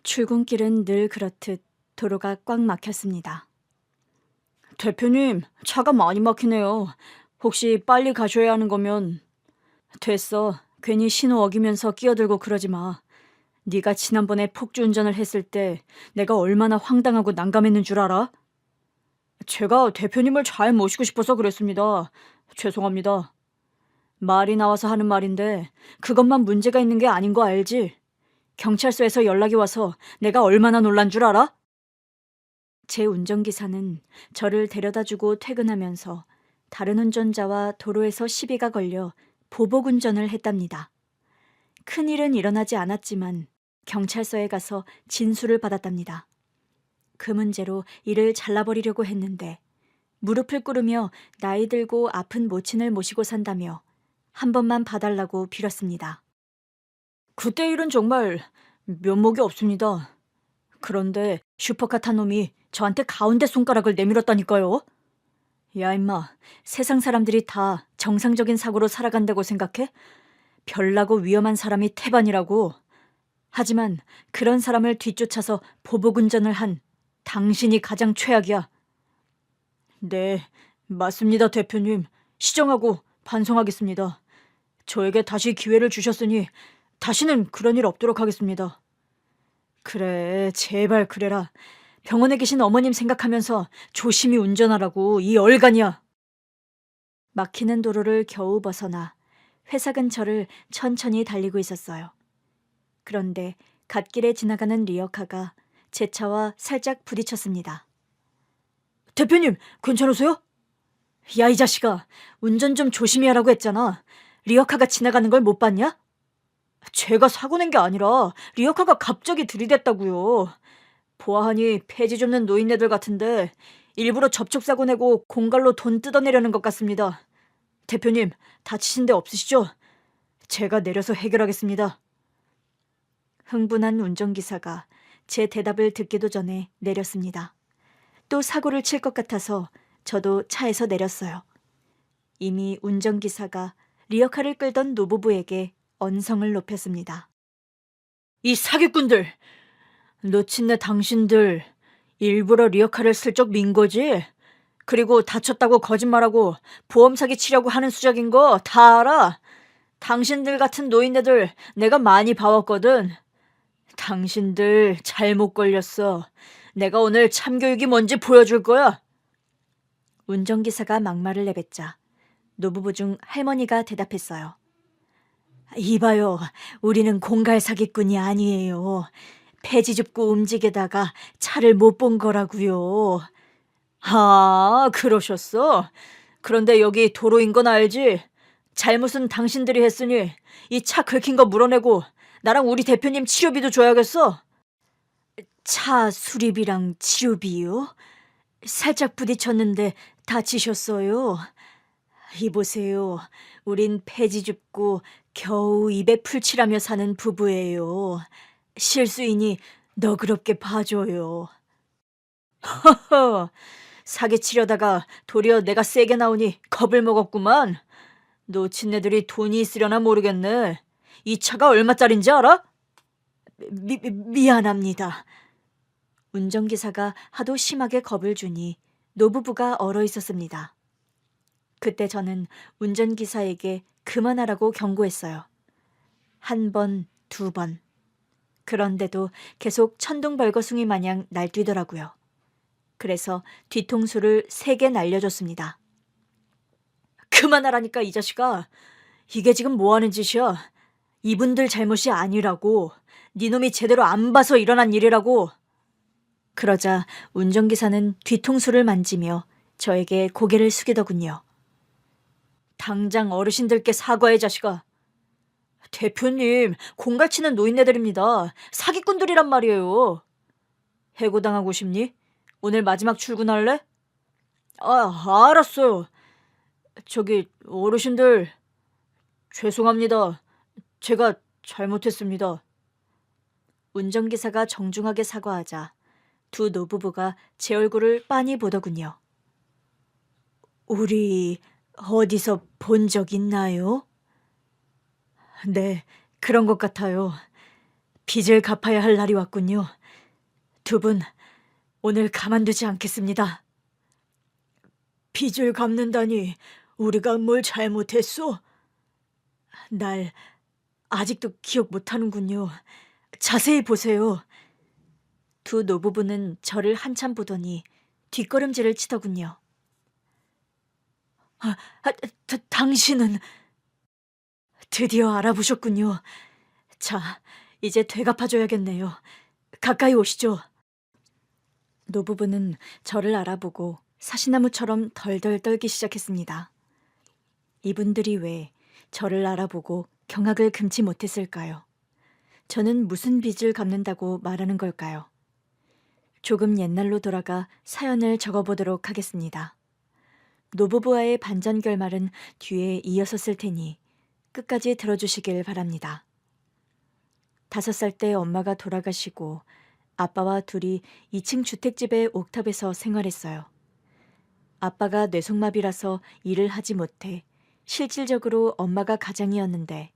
출근길은 늘 그렇듯 도로가 꽉 막혔습니다. 대표님, 차가 많이 막히네요. 혹시 빨리 가셔야 하는 거면. 됐어. 괜히 신호 어기면서 끼어들고 그러지 마. 네가 지난번에 폭주 운전을 했을 때 내가 얼마나 황당하고 난감했는 줄 알아? 제가 대표님을 잘 모시고 싶어서 그랬습니다. 죄송합니다. 말이 나와서 하는 말인데 그것만 문제가 있는 게 아닌 거 알지? 경찰서에서 연락이 와서 내가 얼마나 놀란 줄 알아? 제 운전기사는 저를 데려다주고 퇴근하면서 다른 운전자와 도로에서 시비가 걸려 보복 운전을 했답니다. 큰일은 일어나지 않았지만 경찰서에 가서 진술을 받았답니다. 그 문제로 일을 잘라버리려고 했는데 무릎을 꿇으며 나이 들고 아픈 모친을 모시고 산다며 한 번만 봐달라고 빌었습니다. 그때 일은 정말 면목이 없습니다. 그런데 슈퍼카 탄 놈이 저한테 가운데 손가락을 내밀었다니까요. 야 임마, 세상 사람들이 다 정상적인 사고로 살아간다고 생각해? 별나고 위험한 사람이 태반이라고. 하지만 그런 사람을 뒤쫓아서 보복운전을 한 당신이 가장 최악이야. 네, 맞습니다 대표님. 시정하고 반성하겠습니다. 저에게 다시 기회를 주셨으니 다시는 그런 일 없도록 하겠습니다. 그래, 제발 그래라. 병원에 계신 어머님 생각하면서 조심히 운전하라고, 이 얼간이야. 막히는 도로를 겨우 벗어나 회사 근처를 천천히 달리고 있었어요. 그런데 갓길에 지나가는 리어카가 제 차와 살짝 부딪혔습니다. 대표님, 괜찮으세요? 야, 이 자식아. 운전 좀 조심히 하라고 했잖아. 리어카가 지나가는 걸 못 봤냐? 제가 사고 낸 게 아니라 리어카가 갑자기 들이댔다고요. 보아하니 폐지 줍는 노인네들 같은데 일부러 접촉사고 내고 공갈로 돈 뜯어내려는 것 같습니다. 대표님, 다치신 데 없으시죠? 제가 내려서 해결하겠습니다. 흥분한 운전기사가 제 대답을 듣기도 전에 내렸습니다. 또 사고를 칠 것 같아서 저도 차에서 내렸어요. 이미 운전기사가 리어카를 끌던 노부부에게 언성을 높였습니다. 이 사기꾼들! 놓친네 당신들 일부러 리어카를 슬쩍 민 거지? 그리고 다쳤다고 거짓말하고 보험 사기 치려고 하는 수작인 거 다 알아. 당신들 같은 노인네들 내가 많이 봐왔거든. 당신들 잘못 걸렸어. 내가 오늘 참교육이 뭔지 보여줄 거야. 운전기사가 막말을 내뱉자 노부부 중 할머니가 대답했어요. 이봐요, 우리는 공갈 사기꾼이 아니에요. 폐지 줍고 움직이다가 차를 못 본 거라고요. 아, 그러셨어? 그런데 여기 도로인 건 알지? 잘못은 당신들이 했으니 이 차 긁힌 거 물어내고 나랑 우리 대표님 치료비도 줘야겠어. 차 수리비랑 치료비요? 살짝 부딪혔는데 다치셨어요. 이보세요. 우린 폐지 줍고 겨우 입에 풀칠하며 사는 부부예요. 실수이니 너그럽게 봐줘요. 허허, 사기치려다가 도리어 내가 세게 나오니 겁을 먹었구만. 놓친 애들이 돈이 있으려나 모르겠네. 이 차가 얼마짜린지 알아? 미안합니다. 운전기사가 하도 심하게 겁을 주니 노부부가 얼어 있었습니다. 그때 저는 운전기사에게 그만하라고 경고했어요. 한 번, 두 번. 그런데도 계속 천둥벌거숭이 마냥 날뛰더라고요. 그래서 뒤통수를 3개 날려줬습니다. 그만하라니까 이 자식아. 이게 지금 뭐하는 짓이야. 이분들 잘못이 아니라고. 니놈이 제대로 안 봐서 일어난 일이라고. 그러자 운전기사는 뒤통수를 만지며 저에게 고개를 숙이더군요. 당장 어르신들께 사과해 자식아. 대표님, 공갈치는 노인네들입니다. 사기꾼들이란 말이에요. 해고당하고 싶니? 오늘 마지막 출근할래? 아, 알았어요. 저기 어르신들 죄송합니다. 제가 잘못했습니다. 운전기사가 정중하게 사과하자 두 노부부가 제 얼굴을 빤히 보더군요. 우리 어디서 본 적 있나요? 네, 그런 것 같아요. 빚을 갚아야 할 날이 왔군요. 두 분, 오늘 가만두지 않겠습니다. 빚을 갚는다니 우리가 뭘 잘못했소? 날 아직도 기억 못하는군요. 자세히 보세요. 두 노부부는 저를 한참 보더니 뒷걸음질을 치더군요. 당신은 드디어 알아보셨군요. 자, 이제 되갚아줘야겠네요. 가까이 오시죠. 노부부는 저를 알아보고 사시나무처럼 덜덜 떨기 시작했습니다. 이분들이 왜 저를 알아보고 경악을 금치 못했을까요? 저는 무슨 빚을 갚는다고 말하는 걸까요? 조금 옛날로 돌아가 사연을 적어보도록 하겠습니다. 노부부와의 반전 결말은 뒤에 이어서 쓸 테니 끝까지 들어주시길 바랍니다. 5살 때 엄마가 돌아가시고 아빠와 둘이 2층 주택집의 옥탑에서 생활했어요. 아빠가 뇌성마비라서 일을 하지 못해 실질적으로 엄마가 가장이었는데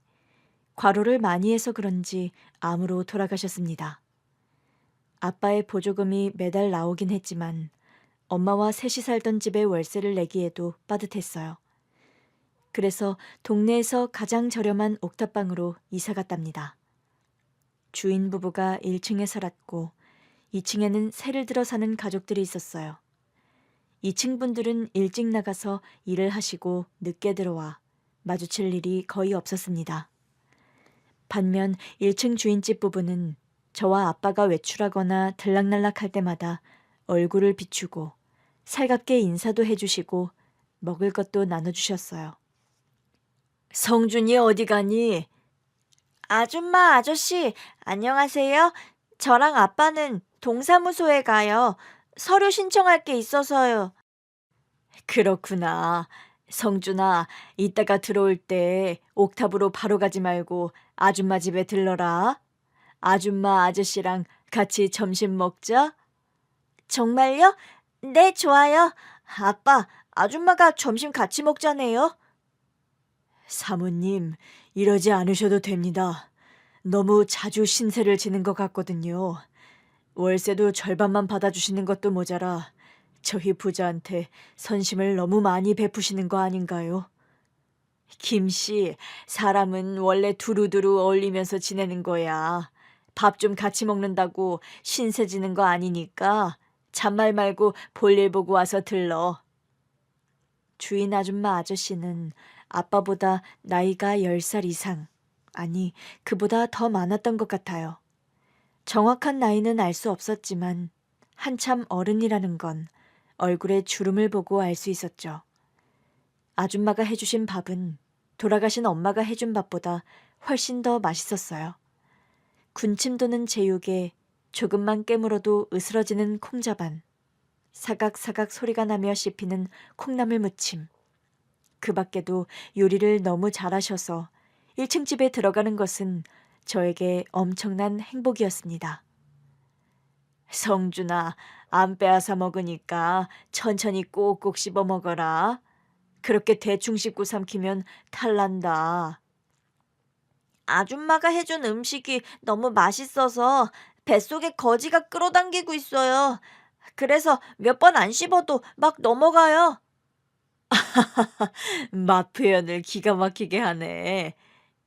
과로를 많이 해서 그런지 암으로 돌아가셨습니다. 아빠의 보조금이 매달 나오긴 했지만 엄마와 셋이 살던 집의 월세를 내기에도 빠듯했어요. 그래서 동네에서 가장 저렴한 옥탑방으로 이사 갔답니다. 주인 부부가 1층에 살았고 2층에는 새를 들어 사는 가족들이 있었어요. 2층 분들은 일찍 나가서 일을 하시고 늦게 들어와 마주칠 일이 거의 없었습니다. 반면 1층 주인집 부부는 저와 아빠가 외출하거나 들락날락할 때마다 얼굴을 비추고 살갑게 인사도 해주시고 먹을 것도 나눠주셨어요. 성준이 어디 가니? 아줌마, 아저씨, 안녕하세요. 저랑 아빠는 동사무소에 가요. 서류 신청할 게 있어서요. 그렇구나. 성준아, 이따가 들어올 때 옥탑으로 바로 가지 말고 아줌마 집에 들러라. 아줌마 아저씨랑 같이 점심 먹자. 정말요? 네, 좋아요. 아빠, 아줌마가 점심 같이 먹자네요. 사모님, 이러지 않으셔도 됩니다. 너무 자주 신세를 지는 것 같거든요. 월세도 절반만 받아주시는 것도 모자라 저희 부자한테 선심을 너무 많이 베푸시는 거 아닌가요? 김씨, 사람은 원래 두루두루 어울리면서 지내는 거야. 밥 좀 같이 먹는다고 신세 지는 거 아니니까 잔말 말고 볼일 보고 와서 들러. 주인 아줌마 아저씨는 아빠보다 나이가 10살 이상, 아니 그보다 더 많았던 것 같아요. 정확한 나이는 알 수 없었지만 한참 어른이라는 건 얼굴에 주름을 보고 알 수 있었죠. 아줌마가 해주신 밥은 돌아가신 엄마가 해준 밥보다 훨씬 더 맛있었어요. 군침 도는 제육에 조금만 깨물어도 으스러지는 콩자반, 사각사각 소리가 나며 씹히는 콩나물 무침. 그 밖에도 요리를 너무 잘하셔서 1층 집에 들어가는 것은 저에게 엄청난 행복이었습니다. 성준아, 안 빼앗아 먹으니까 천천히 꼭꼭 씹어 먹어라. 그렇게 대충 씹고 삼키면 탈난다. 아줌마가 해준 음식이 너무 맛있어서 뱃속에 거지가 끌어당기고 있어요. 그래서 몇 번 안 씹어도 막 넘어가요. 맛 표현을 기가 막히게 하네.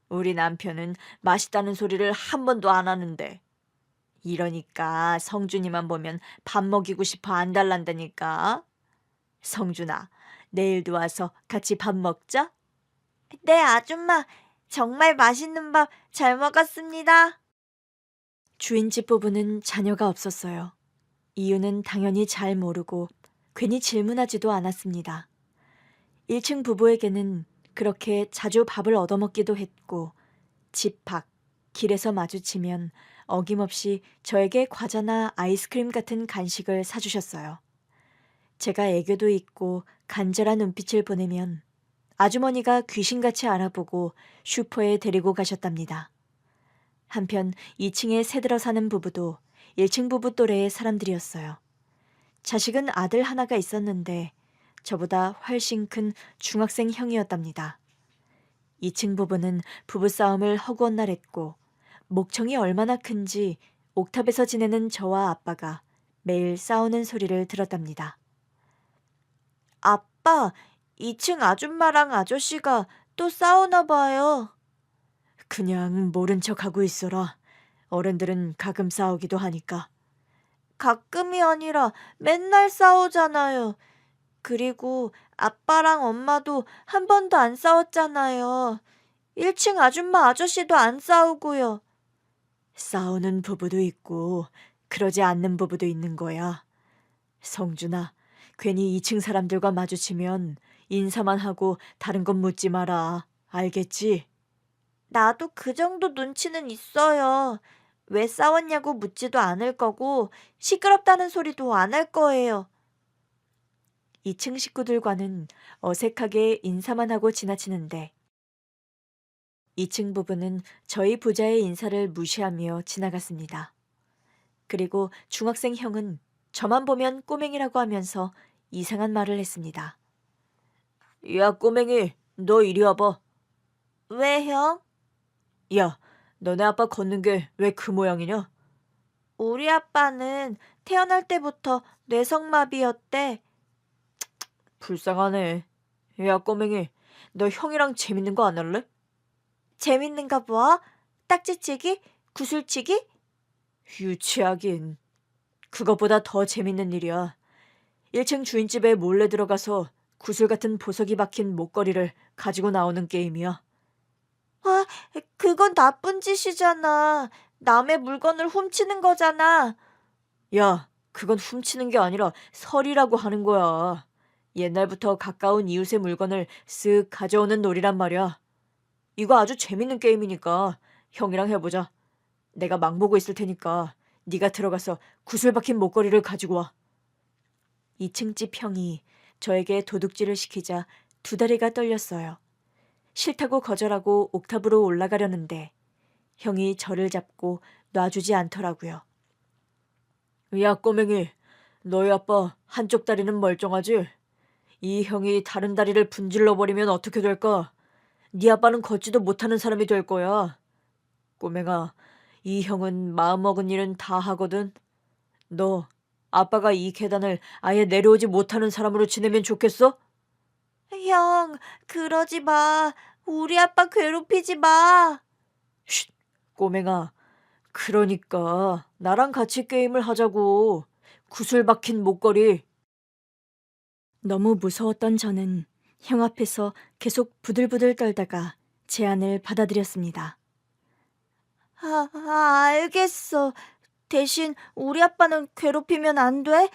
우리 남편은 맛있다는 소리를 한 번도 안 하는데. 이러니까 성준이만 보면 밥 먹이고 싶어 안달난다니까. 성준아, 내일도 와서 같이 밥 먹자. 네, 아줌마. 정말 맛있는 밥 잘 먹었습니다. 주인집 부부는 자녀가 없었어요. 이유는 당연히 잘 모르고 괜히 질문하지도 않았습니다. 1층 부부에게는 그렇게 자주 밥을 얻어먹기도 했고 집 밖, 길에서 마주치면 어김없이 저에게 과자나 아이스크림 같은 간식을 사주셨어요. 제가 애교도 있고 간절한 눈빛을 보내면 아주머니가 귀신같이 알아보고 슈퍼에 데리고 가셨답니다. 한편 2층에 새들어 사는 부부도 1층 부부 또래의 사람들이었어요. 자식은 아들 하나가 있었는데 저보다 훨씬 큰 중학생 형이었답니다. 2층 부부는 부부싸움을 허구한 날 했고 목청이 얼마나 큰지 옥탑에서 지내는 저와 아빠가 매일 싸우는 소리를 들었답니다. 아빠, 2층 아줌마랑 아저씨가 또 싸우나 봐요. 그냥 모른 척하고 있어라. 어른들은 가끔 싸우기도 하니까. 가끔이 아니라 맨날 싸우잖아요. 그리고 아빠랑 엄마도 한 번도 안 싸웠잖아요. 1층 아줌마 아저씨도 안 싸우고요. 싸우는 부부도 있고 그러지 않는 부부도 있는 거야. 성준아, 괜히 2층 사람들과 마주치면 인사만 하고 다른 건 묻지 마라. 알겠지? 나도 그 정도 눈치는 있어요. 왜 싸웠냐고 묻지도 않을 거고 시끄럽다는 소리도 안 할 거예요. 2층 식구들과는 어색하게 인사만 하고 지나치는데 2층 부부는 저희 부자의 인사를 무시하며 지나갔습니다. 그리고 중학생 형은 저만 보면 꼬맹이라고 하면서 이상한 말을 했습니다. 야, 꼬맹이, 너 이리 와봐. 왜, 형? 야, 너네 아빠 걷는 게 왜 그 모양이냐? 우리 아빠는 태어날 때부터 뇌성마비였대. 불쌍하네. 야, 꼬맹이, 너 형이랑 재밌는 거 안 할래? 재밌는 거 뭐? 딱지치기? 구슬치기? 유치하긴. 그것보다 더 재밌는 일이야. 1층 주인집에 몰래 들어가서 구슬 같은 보석이 박힌 목걸이를 가지고 나오는 게임이야. 아, 그건 나쁜 짓이잖아. 남의 물건을 훔치는 거잖아. 야, 그건 훔치는 게 아니라 설이라고 하는 거야. 옛날부터 가까운 이웃의 물건을 쓱 가져오는 놀이란 말이야. 이거 아주 재밌는 게임이니까 형이랑 해보자. 내가 망 보고 있을 테니까 네가 들어가서 구슬 박힌 목걸이를 가지고 와. 2층 집 형이 저에게 도둑질을 시키자 두 다리가 떨렸어요. 싫다고 거절하고 옥탑으로 올라가려는데 형이 저를 잡고 놔주지 않더라고요. 야, 꼬맹이, 너희 아빠 한쪽 다리는 멀쩡하지? 이 형이 다른 다리를 분질러 버리면 어떻게 될까? 네 아빠는 걷지도 못하는 사람이 될 거야. 꼬맹아, 이 형은 마음먹은 일은 다 하거든. 너 아빠가 이 계단을 아예 내려오지 못하는 사람으로 지내면 좋겠어? 형, 그러지 마. 우리 아빠 괴롭히지 마. 쉿, 꼬맹아. 그러니까 나랑 같이 게임을 하자고. 구슬 박힌 목걸이. 너무 무서웠던 저는 형 앞에서 계속 부들부들 떨다가 제안을 받아들였습니다. 알겠어. 대신 우리 아빠는 괴롭히면 안 돼?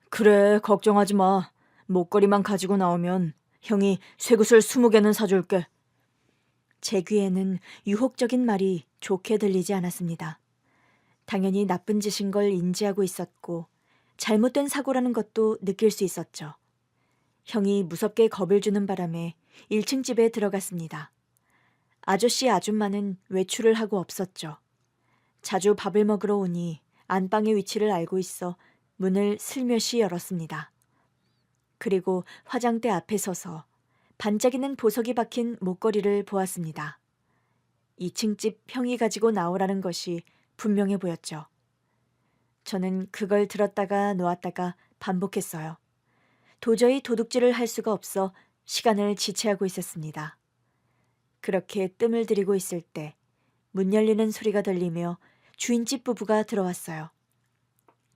그래, 걱정하지 마. 목걸이만 가지고 나오면 형이 쇠구슬 20개는 사줄게. 제 귀에는 유혹적인 말이 좋게 들리지 않았습니다. 당연히 나쁜 짓인 걸 인지하고 있었고 잘못된 사고라는 것도 느낄 수 있었죠. 형이 무섭게 겁을 주는 바람에 1층 집에 들어갔습니다. 아저씨 아줌마는 외출을 하고 없었죠. 자주 밥을 먹으러 오니 안방의 위치를 알고 있어 문을 슬며시 열었습니다. 그리고 화장대 앞에 서서 반짝이는 보석이 박힌 목걸이를 보았습니다. 2층 집 형이 가지고 나오라는 것이 분명해 보였죠. 저는 그걸 들었다가 놓았다가 반복했어요. 도저히 도둑질을 할 수가 없어 시간을 지체하고 있었습니다. 그렇게 뜸을 들이고 있을 때 문 열리는 소리가 들리며 주인집 부부가 들어왔어요.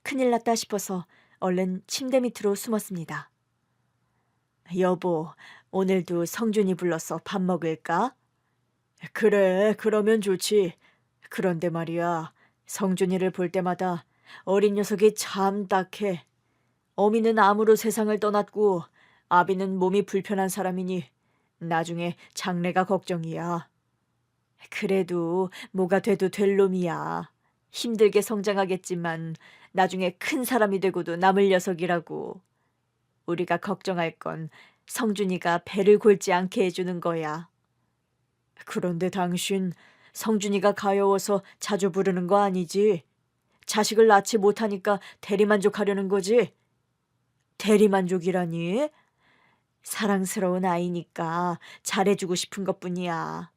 큰일 났다 싶어서 얼른 침대 밑으로 숨었습니다. 여보, 오늘도 성준이 불러서 밥 먹을까? 그래, 그러면 좋지. 그런데 말이야, 성준이를 볼 때마다 어린 녀석이 참 딱해. 어미는 암으로 세상을 떠났고 아비는 몸이 불편한 사람이니 나중에 장래가 걱정이야. 그래도 뭐가 돼도 될 놈이야. 힘들게 성장하겠지만 나중에 큰 사람이 되고도 남을 녀석이라고. 우리가 걱정할 건 성준이가 배를 골지 않게 해주는 거야. 그런데 당신 성준이가 가여워서 자주 부르는 거 아니지? 자식을 낳지 못하니까 대리만족하려는 거지? 대리만족이라니? 사랑스러운 아이니까 잘해주고 싶은 것뿐이야.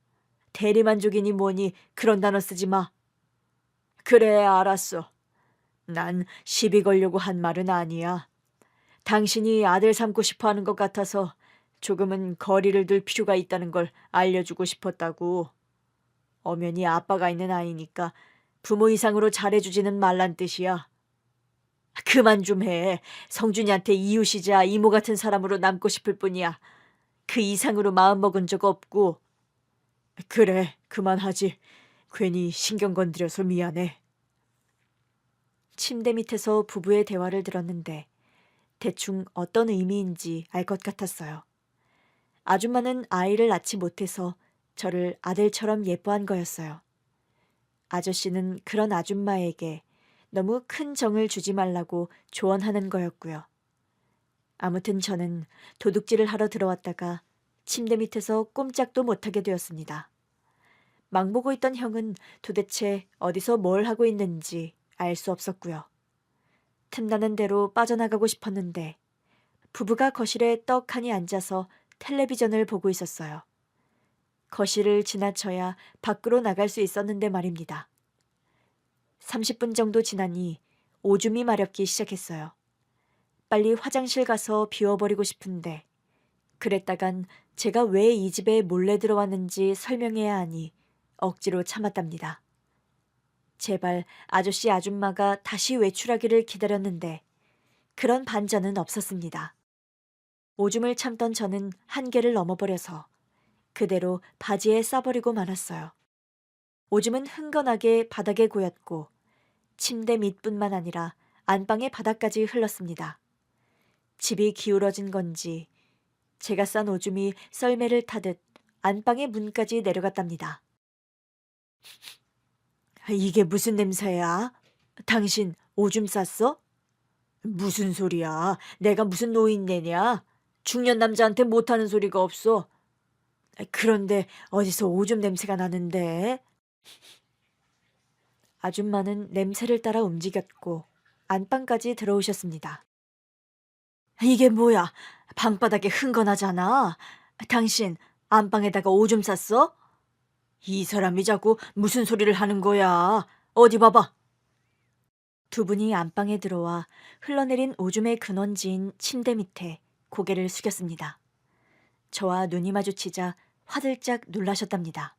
대리만족이니 뭐니 그런 단어 쓰지 마. 그래, 알았어. 난 시비 걸려고 한 말은 아니야. 당신이 아들 삼고 싶어 하는 것 같아서 조금은 거리를 둘 필요가 있다는 걸 알려주고 싶었다고. 엄연히 아빠가 있는 아이니까 부모 이상으로 잘해주지는 말란 뜻이야. 그만 좀 해. 성준이한테 이웃이자 이모 같은 사람으로 남고 싶을 뿐이야. 그 이상으로 마음먹은 적 없고. 그래, 그만하지. 괜히 신경 건드려서 미안해. 침대 밑에서 부부의 대화를 들었는데 대충 어떤 의미인지 알 것 같았어요. 아줌마는 아이를 낳지 못해서 저를 아들처럼 예뻐한 거였어요. 아저씨는 그런 아줌마에게 너무 큰 정을 주지 말라고 조언하는 거였고요. 아무튼 저는 도둑질을 하러 들어왔다가 침대 밑에서 꼼짝도 못하게 되었습니다. 망보고 있던 형은 도대체 어디서 뭘 하고 있는지 알 수 없었고요. 틈나는 대로 빠져나가고 싶었는데 부부가 거실에 떡하니 앉아서 텔레비전을 보고 있었어요. 거실을 지나쳐야 밖으로 나갈 수 있었는데 말입니다. 30분 정도 지나니 오줌이 마렵기 시작했어요. 빨리 화장실 가서 비워버리고 싶은데 그랬다간 제가 왜 이 집에 몰래 들어왔는지 설명해야 하니 억지로 참았답니다. 제발 아저씨 아줌마가 다시 외출하기를 기다렸는데 그런 반전은 없었습니다. 오줌을 참던 저는 한계를 넘어버려서 그대로 바지에 싸버리고 말았어요. 오줌은 흥건하게 바닥에 고였고 침대 밑뿐만 아니라 안방의 바닥까지 흘렀습니다. 집이 기울어진 건지 제가 싼 오줌이 썰매를 타듯 안방의 문까지 내려갔답니다. 이게 무슨 냄새야? 당신 오줌 쌌어? 무슨 소리야? 내가 무슨 노인네냐? 중년 남자한테 못하는 소리가 없어. 그런데 어디서 오줌 냄새가 나는데? 아줌마는 냄새를 따라 움직였고 안방까지 들어오셨습니다. 이게 뭐야? 방바닥에 흥건하잖아. 당신 안방에다가 오줌 쌌어? 이 사람이 자꾸 무슨 소리를 하는 거야? 어디 봐봐. 두 분이 안방에 들어와 흘러내린 오줌의 근원지인 침대 밑에 고개를 숙였습니다. 저와 눈이 마주치자 화들짝 놀라셨답니다.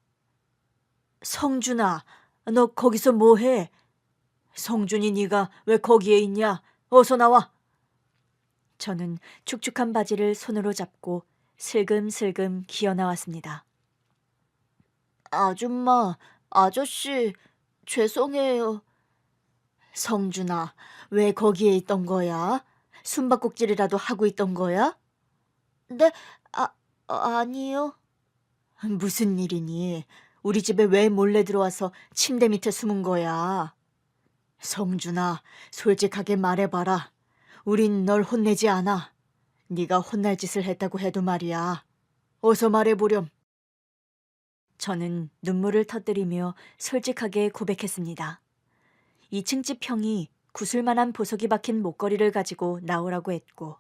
성준아, 너 거기서 뭐해? 성준이 네가 왜 거기에 있냐? 어서 나와. 저는 축축한 바지를 손으로 잡고 슬금슬금 기어 나왔습니다. 아줌마, 아저씨, 죄송해요. 성준아, 왜 거기에 있던 거야? 숨바꼭질이라도 하고 있던 거야? 네, 아니요. 무슨 일이니? 우리 집에 왜 몰래 들어와서 침대 밑에 숨은 거야? 성준아, 솔직하게 말해봐라. 우린 널 혼내지 않아. 네가 혼날 짓을 했다고 해도 말이야. 어서 말해보렴. 저는 눈물을 터뜨리며 솔직하게 고백했습니다. 2층 집 형이 구슬만한 보석이 박힌 목걸이를 가지고 나오라고 했고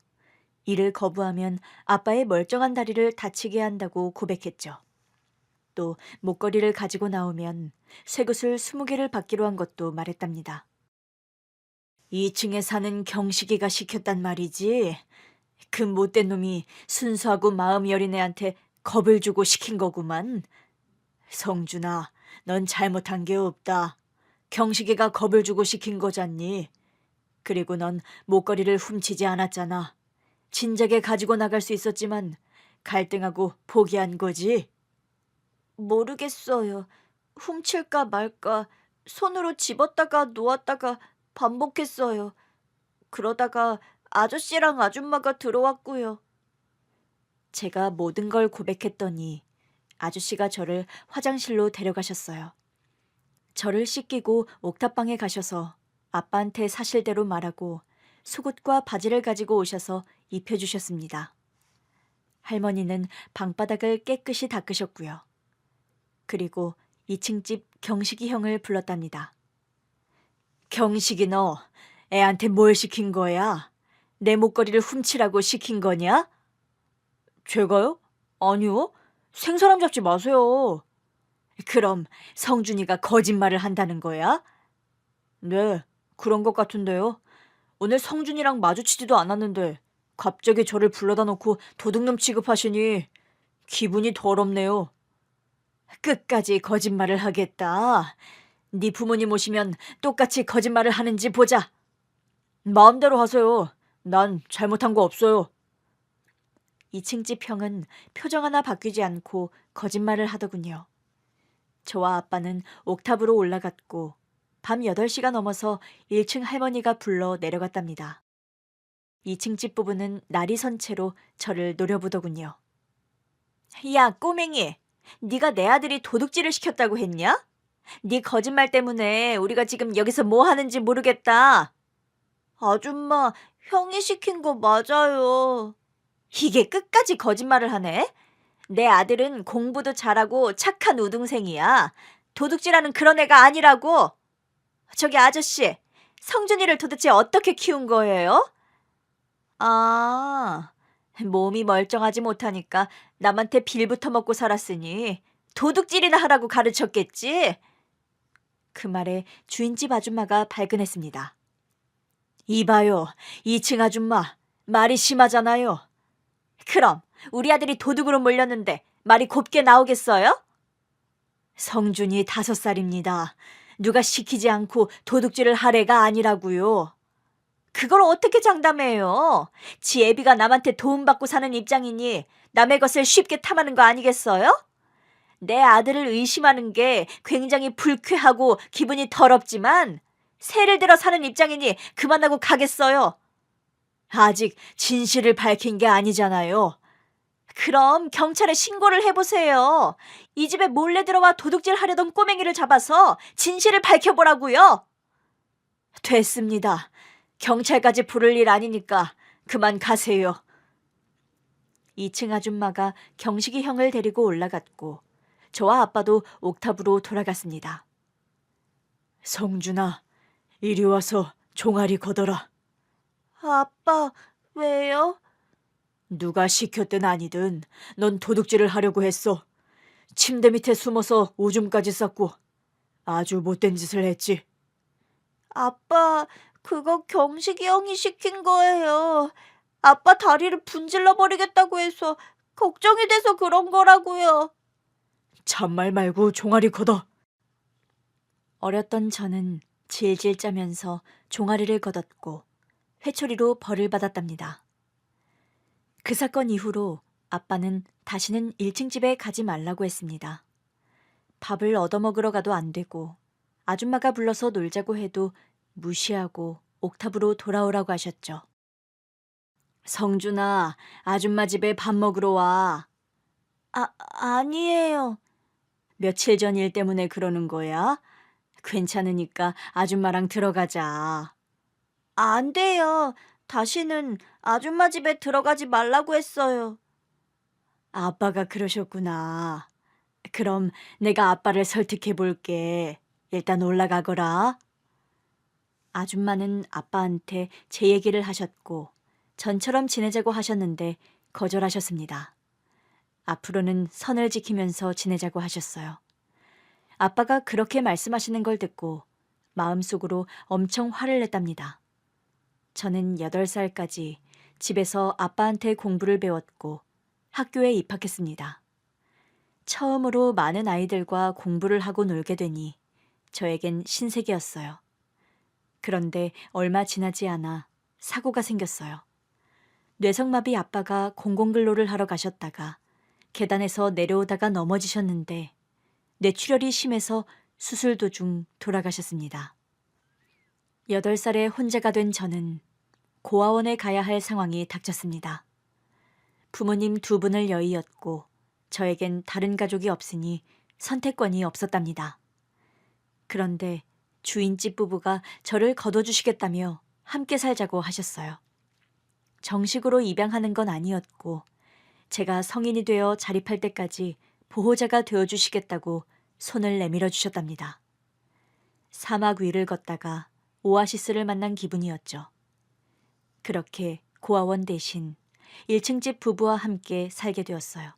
이를 거부하면 아빠의 멀쩡한 다리를 다치게 한다고 고백했죠. 또 목걸이를 가지고 나오면 쇠구슬 20개를 받기로 한 것도 말했답니다. 2층에 사는 경식이가 시켰단 말이지. 그 못된 놈이 순수하고 마음 여린 애한테 겁을 주고 시킨 거구만. 성준아, 넌 잘못한 게 없다. 경식이가 겁을 주고 시킨 거잖니. 그리고 넌 목걸이를 훔치지 않았잖아. 진작에 가지고 나갈 수 있었지만 갈등하고 포기한 거지. 모르겠어요. 훔칠까 말까 손으로 집었다가 놓았다가 반복했어요. 그러다가 아저씨랑 아줌마가 들어왔고요. 제가 모든 걸 고백했더니 아저씨가 저를 화장실로 데려가셨어요. 저를 씻기고 옥탑방에 가셔서 아빠한테 사실대로 말하고 속옷과 바지를 가지고 오셔서 입혀주셨습니다. 할머니는 방바닥을 깨끗이 닦으셨고요. 그리고 2층 집 경식이 형을 불렀답니다. 경식이 너 애한테 뭘 시킨 거야? 내 목걸이를 훔치라고 시킨 거냐? 제가요? 아니요. 생사람 잡지 마세요. 그럼 성준이가 거짓말을 한다는 거야? 네, 그런 것 같은데요. 오늘 성준이랑 마주치지도 않았는데 갑자기 저를 불러다 놓고 도둑놈 취급하시니 기분이 더럽네요. 끝까지 거짓말을 하겠다. 네 부모님 오시면 똑같이 거짓말을 하는지 보자. 마음대로 하세요. 난 잘못한 거 없어요. 2층 집 형은 표정 하나 바뀌지 않고 거짓말을 하더군요. 저와 아빠는 옥탑으로 올라갔고 밤 8시가 넘어서 1층 할머니가 불러 내려갔답니다. 2층 집 부부는 날이 선 채로 저를 노려보더군요. 야, 꼬맹이. 네가 내 아들이 도둑질을 시켰다고 했냐? 네 거짓말 때문에 우리가 지금 여기서 뭐 하는지 모르겠다. 아줌마, 형이 시킨 거 맞아요. 이게 끝까지 거짓말을 하네? 내 아들은 공부도 잘하고 착한 우등생이야. 도둑질하는 그런 애가 아니라고. 저기 아저씨, 성준이를 도대체 어떻게 키운 거예요? 아, 몸이 멀쩡하지 못하니까 남한테 빌부터 먹고 살았으니 도둑질이나 하라고 가르쳤겠지? 그 말에 주인집 아줌마가 발끈했습니다. 이봐요, 2층 아줌마, 말이 심하잖아요. 그럼 우리 아들이 도둑으로 몰렸는데 말이 곱게 나오겠어요? 성준이 5살입니다. 누가 시키지 않고 도둑질을 할 애가 아니라고요. 그걸 어떻게 장담해요? 지 애비가 남한테 도움받고 사는 입장이니 남의 것을 쉽게 탐하는 거 아니겠어요? 내 아들을 의심하는 게 굉장히 불쾌하고 기분이 더럽지만 새를 들어 사는 입장이니 그만하고 가겠어요. 아직 진실을 밝힌 게 아니잖아요. 그럼 경찰에 신고를 해보세요. 이 집에 몰래 들어와 도둑질 하려던 꼬맹이를 잡아서 진실을 밝혀보라고요. 됐습니다. 경찰까지 부를 일 아니니까 그만 가세요. 2층 아줌마가 경식이 형을 데리고 올라갔고 저와 아빠도 옥탑으로 돌아갔습니다. 성준아, 이리 와서 종아리 걷어라. 아빠, 왜요? 누가 시켰든 아니든 넌 도둑질을 하려고 했어. 침대 밑에 숨어서 오줌까지 쌌고 아주 못된 짓을 했지. 아빠, 그거 경식이 형이 시킨 거예요. 아빠 다리를 분질러 버리겠다고 해서 걱정이 돼서 그런 거라고요. 참말 말고 종아리 걷어. 어렸던 저는 질질 짜면서 종아리를 걷었고 회초리로 벌을 받았답니다. 그 사건 이후로 아빠는 다시는 1층 집에 가지 말라고 했습니다. 밥을 얻어먹으러 가도 안 되고 아줌마가 불러서 놀자고 해도 무시하고 옥탑으로 돌아오라고 하셨죠. 성준아, 아줌마 집에 밥 먹으러 와. 아니에요. 며칠 전 일 때문에 그러는 거야? 괜찮으니까 아줌마랑 들어가자. 안 돼요. 다시는 아줌마 집에 들어가지 말라고 했어요. 아빠가 그러셨구나. 그럼 내가 아빠를 설득해 볼게. 일단 올라가거라. 아줌마는 아빠한테 제 얘기를 하셨고 전처럼 지내자고 하셨는데 거절하셨습니다. 앞으로는 선을 지키면서 지내자고 하셨어요. 아빠가 그렇게 말씀하시는 걸 듣고 마음속으로 엄청 화를 냈답니다. 저는 8살까지 집에서 아빠한테 공부를 배웠고 학교에 입학했습니다. 처음으로 많은 아이들과 공부를 하고 놀게 되니 저에겐 신세계였어요. 그런데 얼마 지나지 않아 사고가 생겼어요. 뇌성마비 아빠가 공공근로를 하러 가셨다가 계단에서 내려오다가 넘어지셨는데 뇌출혈이 심해서 수술 도중 돌아가셨습니다. 8살에 혼자가 된 저는 고아원에 가야 할 상황이 닥쳤습니다. 부모님 2분을 여의었고 저에겐 다른 가족이 없으니 선택권이 없었답니다. 그런데 주인집 부부가 저를 거둬주시겠다며 함께 살자고 하셨어요. 정식으로 입양하는 건 아니었고 제가 성인이 되어 자립할 때까지 보호자가 되어주시겠다고 손을 내밀어 주셨답니다. 사막 위를 걷다가 오아시스를 만난 기분이었죠. 그렇게 고아원 대신 1층 집 부부와 함께 살게 되었어요.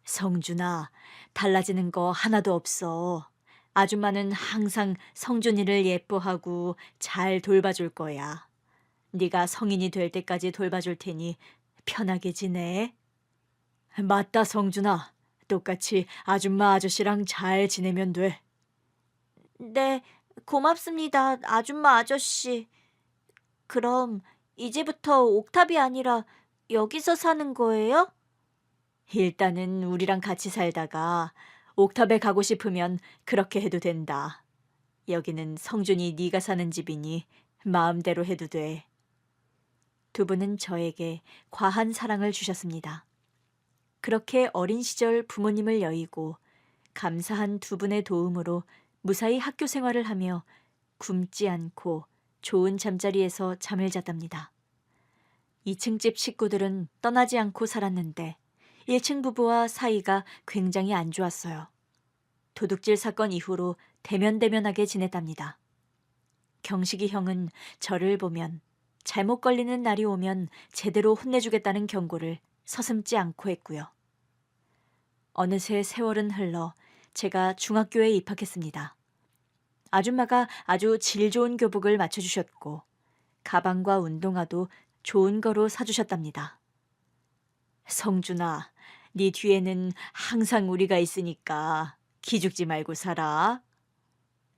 성준아, 달라지는 거 하나도 없어. 아줌마는 항상 성준이를 예뻐하고 잘 돌봐줄 거야. 네가 성인이 될 때까지 돌봐줄 테니 편하게 지내. 맞다, 성준아. 똑같이 아줌마 아저씨랑 잘 지내면 돼. 네, 고맙습니다, 아줌마 아저씨. 그럼 이제부터 옥탑이 아니라 여기서 사는 거예요? 일단은 우리랑 같이 살다가 옥탑에 가고 싶으면 그렇게 해도 된다. 여기는 성준이 네가 사는 집이니 마음대로 해도 돼. 두 분은 저에게 과한 사랑을 주셨습니다. 그렇게 어린 시절 부모님을 여의고 감사한 두 분의 도움으로 무사히 학교 생활을 하며 굶지 않고 좋은 잠자리에서 잠을 잤답니다. 2층 집 식구들은 떠나지 않고 살았는데 1층 부부와 사이가 굉장히 안 좋았어요. 도둑질 사건 이후로 대면대면하게 지냈답니다. 경식이 형은 저를 보면 잘못 걸리는 날이 오면 제대로 혼내주겠다는 경고를 서슴지 않고 했고요. 어느새 세월은 흘러 제가 중학교에 입학했습니다. 아줌마가 아주 질 좋은 교복을 맞춰주셨고 가방과 운동화도 좋은 거로 사주셨답니다. 성준아, 네 뒤에는 항상 우리가 있으니까 기죽지 말고 살아.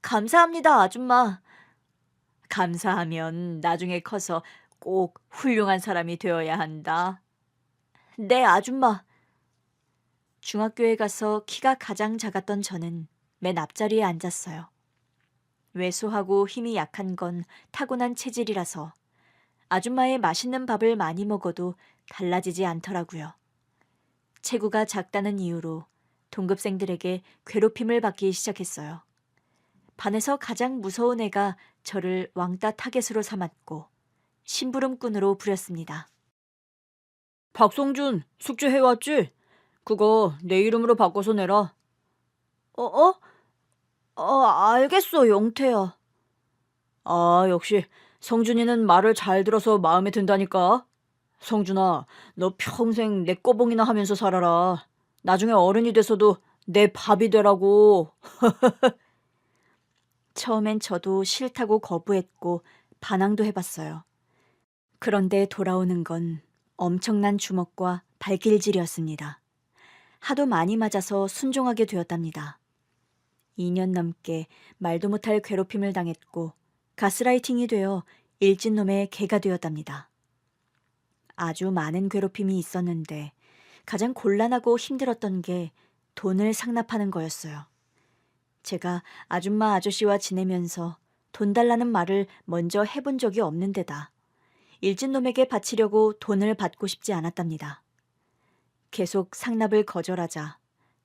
감사합니다, 아줌마. 감사하면 나중에 커서 꼭 훌륭한 사람이 되어야 한다. 네, 아줌마. 중학교에 가서 키가 가장 작았던 저는 맨 앞자리에 앉았어요. 왜소하고 힘이 약한 건 타고난 체질이라서 아줌마의 맛있는 밥을 많이 먹어도 달라지지 않더라고요. 체구가 작다는 이유로 동급생들에게 괴롭힘을 받기 시작했어요. 반에서 가장 무서운 애가 저를 왕따 타겟으로 삼았고 심부름꾼으로 부렸습니다. 박성준, 숙제 해왔지? 그거 내 이름으로 바꿔서 내라. 어? 알겠어, 영태야. 아, 역시 성준이는 말을 잘 들어서 마음에 든다니까. 성준아, 너 평생 내 꼬봉이나 하면서 살아라. 나중에 어른이 돼서도 내 밥이 되라고. 처음엔 저도 싫다고 거부했고 반항도 해봤어요. 그런데 돌아오는 건 엄청난 주먹과 발길질이었습니다. 하도 많이 맞아서 순종하게 되었답니다. 2년 넘게 말도 못할 괴롭힘을 당했고 가스라이팅이 되어 일진놈의 개가 되었답니다. 아주 많은 괴롭힘이 있었는데 가장 곤란하고 힘들었던 게 돈을 상납하는 거였어요. 제가 아줌마 아저씨와 지내면서 돈 달라는 말을 먼저 해본 적이 없는 데다 일진놈에게 바치려고 돈을 받고 싶지 않았답니다. 계속 상납을 거절하자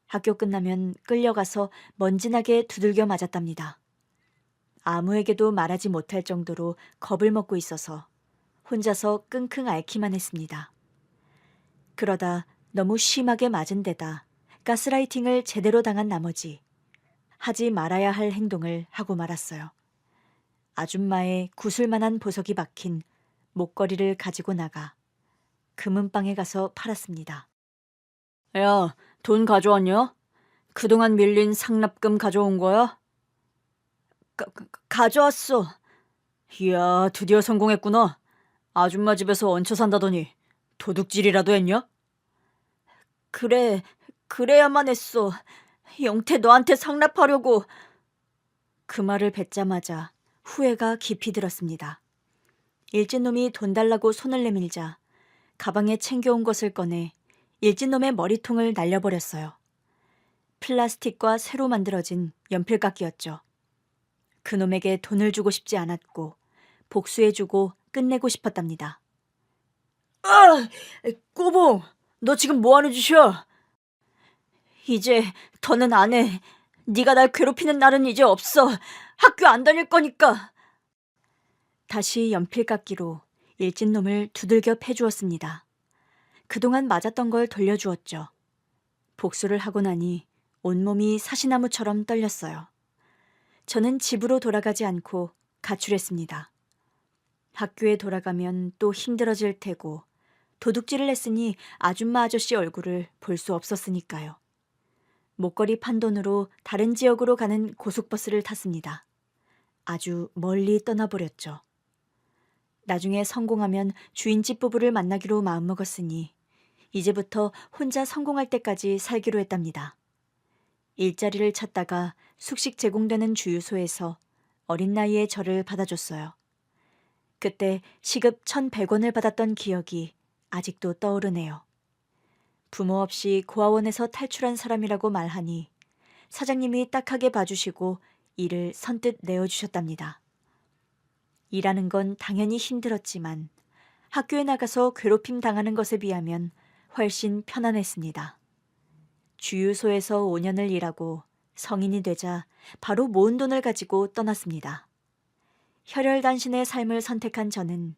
학교 끝나면 끌려가서 먼지나게 두들겨 맞았답니다. 아무에게도 말하지 못할 정도로 겁을 먹고 있어서 혼자서 끙끙 앓기만 했습니다. 그러다 너무 심하게 맞은 데다 가스라이팅을 제대로 당한 나머지 하지 말아야 할 행동을 하고 말았어요. 아줌마의 구슬만한 보석이 박힌 목걸이를 가지고 나가 금은방에 가서 팔았습니다. 야, 돈 가져왔냐? 그동안 밀린 상납금 가져온 거야? 가져왔어. 이야, 드디어 성공했구나. 아줌마 집에서 얹혀 산다더니 도둑질이라도 했냐? 그래야만 했어. 영태 너한테 상납하려고. 그 말을 뱉자마자 후회가 깊이 들었습니다. 일진놈이 돈 달라고 손을 내밀자 가방에 챙겨온 것을 꺼내 일진놈의 머리통을 날려버렸어요. 플라스틱과 새로 만들어진 연필깎이였죠. 그놈에게 돈을 주고 싶지 않았고 복수해주고 끝내고 싶었답니다. 아! 꼬봉! 너 지금 뭐하는 짓이야? 이제 더는 안 해. 네가 날 괴롭히는 날은 이제 없어. 학교 안 다닐 거니까. 다시 연필깎이로 일진놈을 두들겨 패주었습니다. 그동안 맞았던 걸 돌려주었죠. 복수를 하고 나니 온몸이 사시나무처럼 떨렸어요. 저는 집으로 돌아가지 않고 가출했습니다. 학교에 돌아가면 또 힘들어질 테고 도둑질을 했으니 아줌마 아저씨 얼굴을 볼 수 없었으니까요. 목걸이 판 돈으로 다른 지역으로 가는 고속버스를 탔습니다. 아주 멀리 떠나버렸죠. 나중에 성공하면 주인집 부부를 만나기로 마음먹었으니 이제부터 혼자 성공할 때까지 살기로 했답니다. 일자리를 찾다가 숙식 제공되는 주유소에서 어린 나이에 저를 받아줬어요. 그때 시급 1,100원을 받았던 기억이 아직도 떠오르네요. 부모 없이 고아원에서 탈출한 사람이라고 말하니 사장님이 딱하게 봐주시고 일을 선뜻 내어주셨답니다. 일하는 건 당연히 힘들었지만 학교에 나가서 괴롭힘 당하는 것에 비하면 훨씬 편안했습니다. 주유소에서 5년을 일하고 성인이 되자 바로 모은 돈을 가지고 떠났습니다. 혈혈단신의 삶을 선택한 저는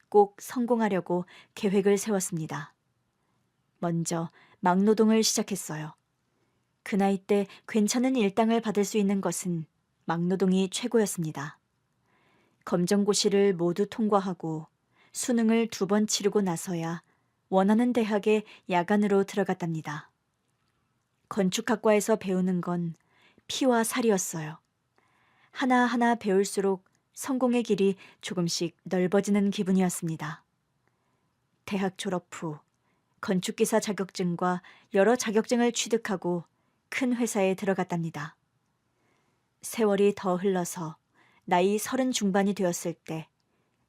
꼭 성공하려고 계획을 세웠습니다. 먼저 막노동을 시작했어요. 그 나이 때 괜찮은 일당을 받을 수 있는 것은 막노동이 최고였습니다. 검정고시를 모두 통과하고 수능을 2번 치르고 나서야 원하는 대학에 야간으로 들어갔답니다. 건축학과에서 배우는 건 피와 살이었어요. 하나하나 배울수록 성공의 길이 조금씩 넓어지는 기분이었습니다. 대학 졸업 후 건축기사 자격증과 여러 자격증을 취득하고 큰 회사에 들어갔답니다. 세월이 더 흘러서 나이 30 중반이 되었을 때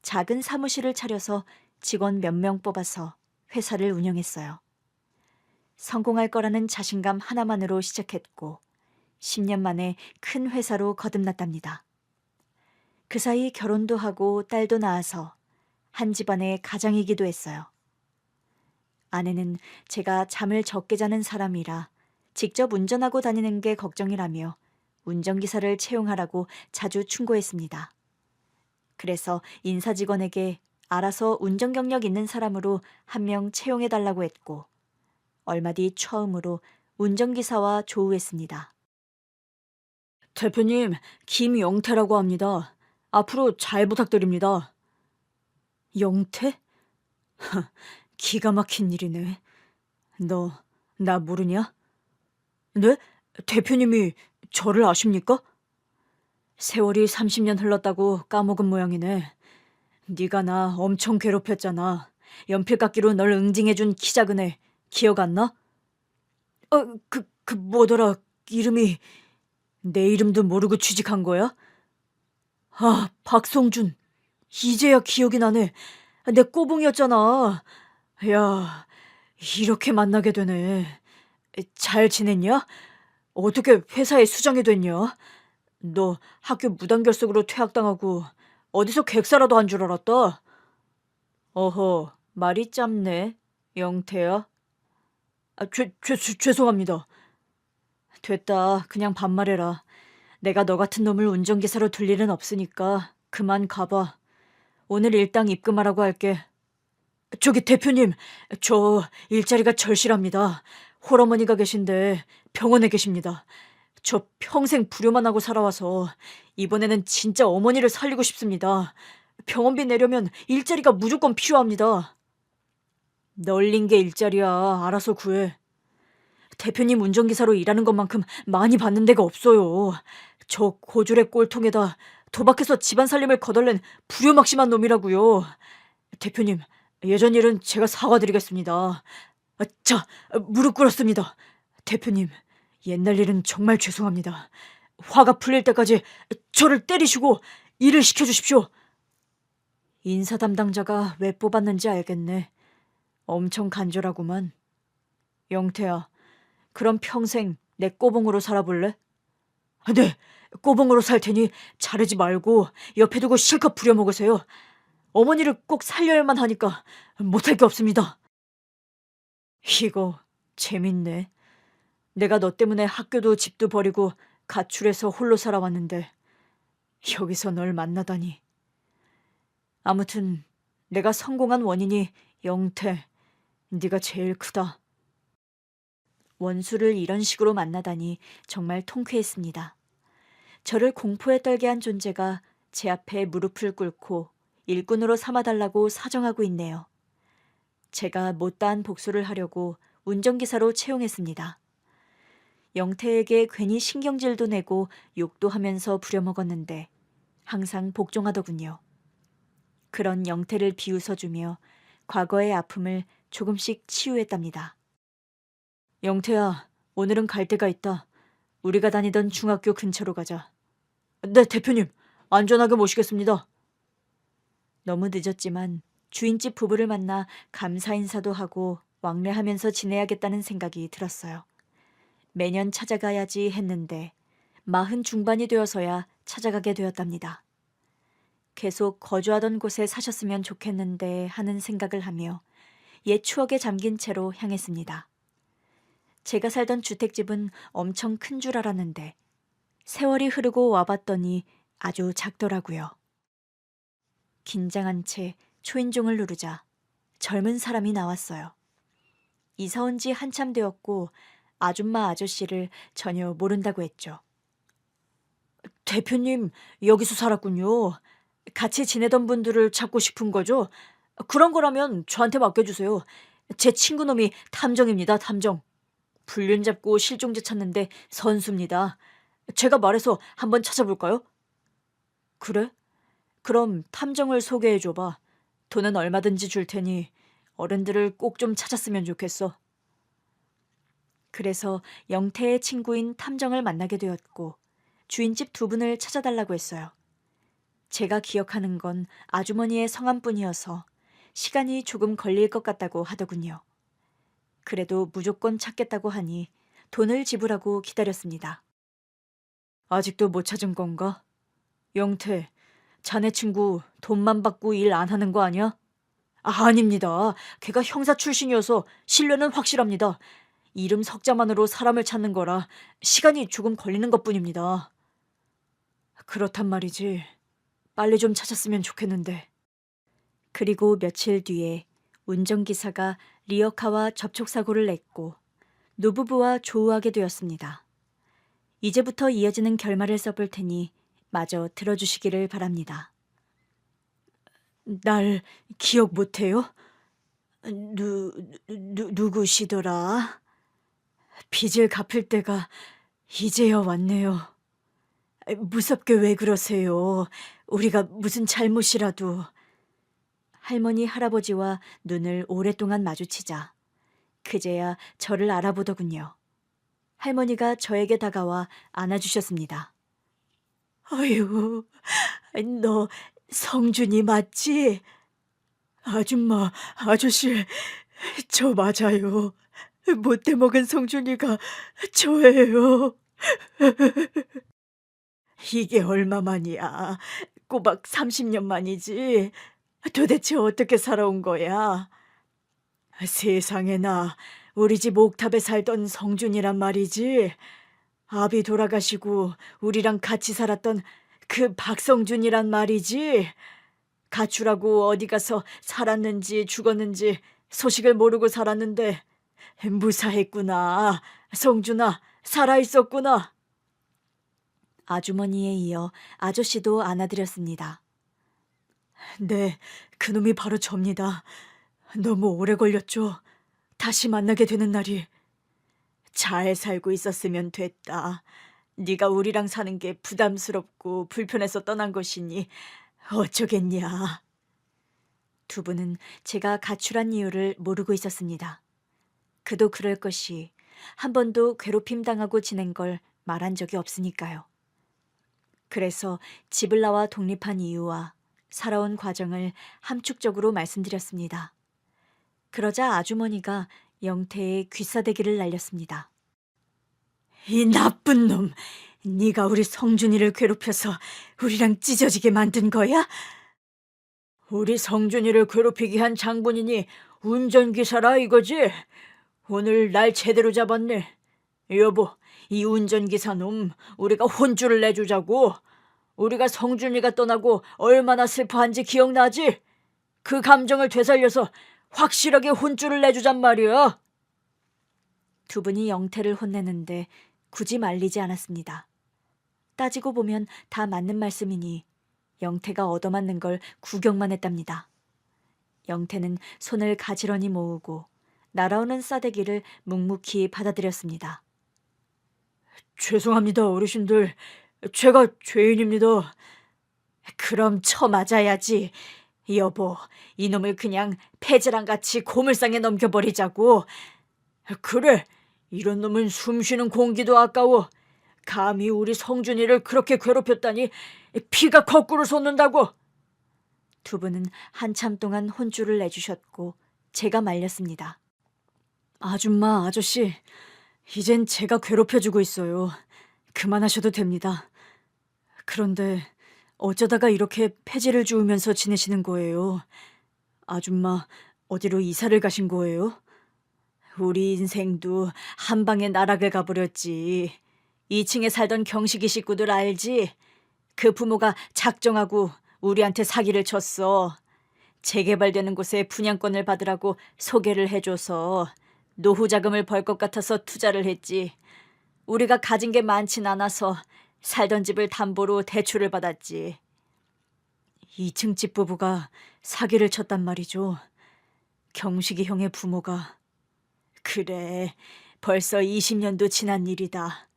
작은 사무실을 차려서 직원 몇 명 뽑아서 회사를 운영했어요. 성공할 거라는 자신감 하나만으로 시작했고 10년 만에 큰 회사로 거듭났답니다. 그 사이 결혼도 하고 딸도 낳아서 한 집안의 가장이기도 했어요. 아내는 제가 잠을 적게 자는 사람이라 직접 운전하고 다니는 게 걱정이라며 운전기사를 채용하라고 자주 충고했습니다. 그래서 인사직원에게 알아서 운전 경력 있는 사람으로 한 명 채용해달라고 했고 얼마 뒤 처음으로 운전기사와 조우했습니다. 대표님, 김영태라고 합니다. 앞으로 잘 부탁드립니다. 영태? 기가 막힌 일이네. 너 나 모르냐? 네? 대표님이 저를 아십니까? 세월이 30년 흘렀다고 까먹은 모양이네. 네가 나 엄청 괴롭혔잖아. 연필깎이로 널 응징해준 키 작은 애 기억 안 나? 그 뭐더라 이름이. 내 이름도 모르고 취직한 거야? 아, 박성준. 이제야 기억이 나네. 내 꼬붕이었잖아. 야, 이렇게 만나게 되네. 잘 지냈냐? 어떻게 회사에 수장이 됐냐? 너 학교 무단결석으로 퇴학당하고 어디서 객사라도 한 줄 알았다. 어허, 말이 짧네, 영태야. 죄송합니다. 됐다, 그냥 반말해라. 내가 너 같은 놈을 운전기사로 둘 일은 없으니까 그만 가봐. 오늘 일당 입금하라고 할게. 저기 대표님, 저 일자리가 절실합니다. 홀어머니가 계신데 병원에 계십니다. 저 평생 불효만 하고 살아와서 이번에는 진짜 어머니를 살리고 싶습니다. 병원비 내려면 일자리가 무조건 필요합니다. 널린 게 일자리야. 알아서 구해. 대표님 운전기사로 일하는 것만큼 많이 받는 데가 없어요. 저 고졸의 꼴통에다 도박해서 집안 살림을 거덜낸 불효막심한 놈이라고요. 대표님, 예전 일은 제가 사과드리겠습니다. 자, 무릎 꿇었습니다. 대표님, 옛날 일은 정말 죄송합니다. 화가 풀릴 때까지 저를 때리시고 일을 시켜주십시오. 인사 담당자가 왜 뽑았는지 알겠네. 엄청 간절하구만. 영태야, 그럼 평생 내 꼬봉으로 살아볼래? 네, 꼬봉으로 살 테니 자르지 말고 옆에 두고 실컷 부려먹으세요. 어머니를 꼭 살려야만 하니까 못할 게 없습니다. 이거 재밌네. 내가 너 때문에 학교도 집도 버리고 가출해서 홀로 살아왔는데 여기서 널 만나다니. 아무튼 내가 성공한 원인이 영태, 네가 제일 크다. 원수를 이런 식으로 만나다니 정말 통쾌했습니다. 저를 공포에 떨게 한 존재가 제 앞에 무릎을 꿇고 일꾼으로 삼아달라고 사정하고 있네요. 제가 못다한 복수를 하려고 운전기사로 채용했습니다. 영태에게 괜히 신경질도 내고 욕도 하면서 부려먹었는데 항상 복종하더군요. 그런 영태를 비웃어주며 과거의 아픔을 조금씩 치유했답니다. 영태야, 오늘은 갈 데가 있다. 우리가 다니던 중학교 근처로 가자. 네, 대표님. 안전하게 모시겠습니다. 너무 늦었지만 주인집 부부를 만나 감사 인사도 하고 왕래하면서 지내야겠다는 생각이 들었어요. 매년 찾아가야지 했는데 40 중반이 되어서야 찾아가게 되었답니다. 계속 거주하던 곳에 사셨으면 좋겠는데 하는 생각을 하며 옛 추억에 잠긴 채로 향했습니다. 제가 살던 주택집은 엄청 큰 줄 알았는데 세월이 흐르고 와봤더니 아주 작더라고요. 긴장한 채 초인종을 누르자 젊은 사람이 나왔어요. 이사 온 지 한참 되었고 아줌마 아저씨를 전혀 모른다고 했죠. 대표님, 여기서 살았군요. 같이 지내던 분들을 찾고 싶은 거죠? 그런 거라면 저한테 맡겨주세요. 제 친구놈이 탐정입니다, 탐정. 불륜 잡고 실종자 찾는데 선수입니다. 제가 말해서 한번 찾아볼까요? 그래? 그럼 탐정을 소개해줘봐. 돈은 얼마든지 줄 테니 어른들을 꼭 좀 찾았으면 좋겠어. 그래서 영태의 친구인 탐정을 만나게 되었고 주인집 두 분을 찾아달라고 했어요. 제가 기억하는 건 아주머니의 성함뿐이어서 시간이 조금 걸릴 것 같다고 하더군요. 그래도 무조건 찾겠다고 하니 돈을 지불하고 기다렸습니다. 아직도 못 찾은 건가? 영태, 자네 친구 돈만 받고 일 안 하는 거 아니야? 아닙니다. 걔가 형사 출신이어서 신뢰는 확실합니다. 이름 석자만으로 사람을 찾는 거라 시간이 조금 걸리는 것뿐입니다. 그렇단 말이지. 빨리 좀 찾았으면 좋겠는데. 그리고 며칠 뒤에 운전기사가 리어카와 접촉사고를 냈고 노부부와 조우하게 되었습니다. 이제부터 이어지는 결말을 써볼 테니 마저 들어주시기를 바랍니다. 날 기억 못해요? 누구시더라? 빚을 갚을 때가 이제야 왔네요. 무섭게 왜 그러세요? 우리가 무슨 잘못이라도. 할머니 할아버지와 눈을 오랫동안 마주치자 그제야 저를 알아보더군요. 할머니가 저에게 다가와 안아주셨습니다. 아유, 너 성준이 맞지? 아줌마, 아저씨, 저 맞아요. 못돼 먹은 성준이가 저예요. 이게 얼마만이야? 꼬박 30년 만이지. 도대체 어떻게 살아온 거야? 세상에나, 우리 집 옥탑에 살던 성준이란 말이지. 아비 돌아가시고 우리랑 같이 살았던 그 박성준이란 말이지. 가출하고 어디 가서 살았는지 죽었는지 소식을 모르고 살았는데 무사했구나. 성준아, 살아있었구나. 아주머니에 이어 아저씨도 안아드렸습니다. 네, 그놈이 바로 접니다. 너무 오래 걸렸죠. 다시 만나게 되는 날이. 잘 살고 있었으면 됐다. 네가 우리랑 사는 게 부담스럽고 불편해서 떠난 것이니 어쩌겠냐. 두 분은 제가 가출한 이유를 모르고 있었습니다. 그도 그럴 것이 한 번도 괴롭힘 당하고 지낸 걸 말한 적이 없으니까요. 그래서 집을 나와 독립한 이유와 살아온 과정을 함축적으로 말씀드렸습니다. 그러자 아주머니가 영태의 귀싸대기를 날렸습니다. 이 나쁜 놈! 네가 우리 성준이를 괴롭혀서 우리랑 찢어지게 만든 거야? 우리 성준이를 괴롭히게 한 장본인이 운전기사라 이거지? 오늘 날 제대로 잡았네. 여보, 이 운전기사 놈 우리가 혼쭐을 내주자고. 우리가 성준이가 떠나고 얼마나 슬퍼한지 기억나지? 그 감정을 되살려서 확실하게 혼쭐을 내주잔 말이야. 두 분이 영태를 혼내는데 굳이 말리지 않았습니다. 따지고 보면 다 맞는 말씀이니 영태가 얻어맞는 걸 구경만 했답니다. 영태는 손을 가지런히 모으고 날아오는 싸대기를 묵묵히 받아들였습니다. 죄송합니다, 어르신들. 제가 죄인입니다. 그럼 쳐맞아야지. 여보, 이놈을 그냥 폐지랑 같이 고물상에 넘겨버리자고. 그래, 이런 놈은 숨쉬는 공기도 아까워. 감히 우리 성준이를 그렇게 괴롭혔다니 피가 거꾸로 솟는다고. 두 분은 한참 동안 혼쭐을 내주셨고 제가 말렸습니다. 아줌마, 아저씨, 이젠 제가 괴롭혀주고 있어요. 그만하셔도 됩니다. 그런데 어쩌다가 이렇게 폐지를 주우면서 지내시는 거예요? 아줌마, 어디로 이사를 가신 거예요? 우리 인생도 한 방에 나락을 가버렸지. 2층에 살던 경식이 식구들 알지? 그 부모가 작정하고 우리한테 사기를 쳤어. 재개발되는 곳에 분양권을 받으라고 소개를 해줘서 노후 자금을 벌 것 같아서 투자를 했지. 우리가 가진 게 많진 않아서 살던 집을 담보로 대출을 받았지. 2층 집 부부가 사기를 쳤단 말이죠. 경식이 형의 부모가. 그래, 벌써 20년도 지난 일이다.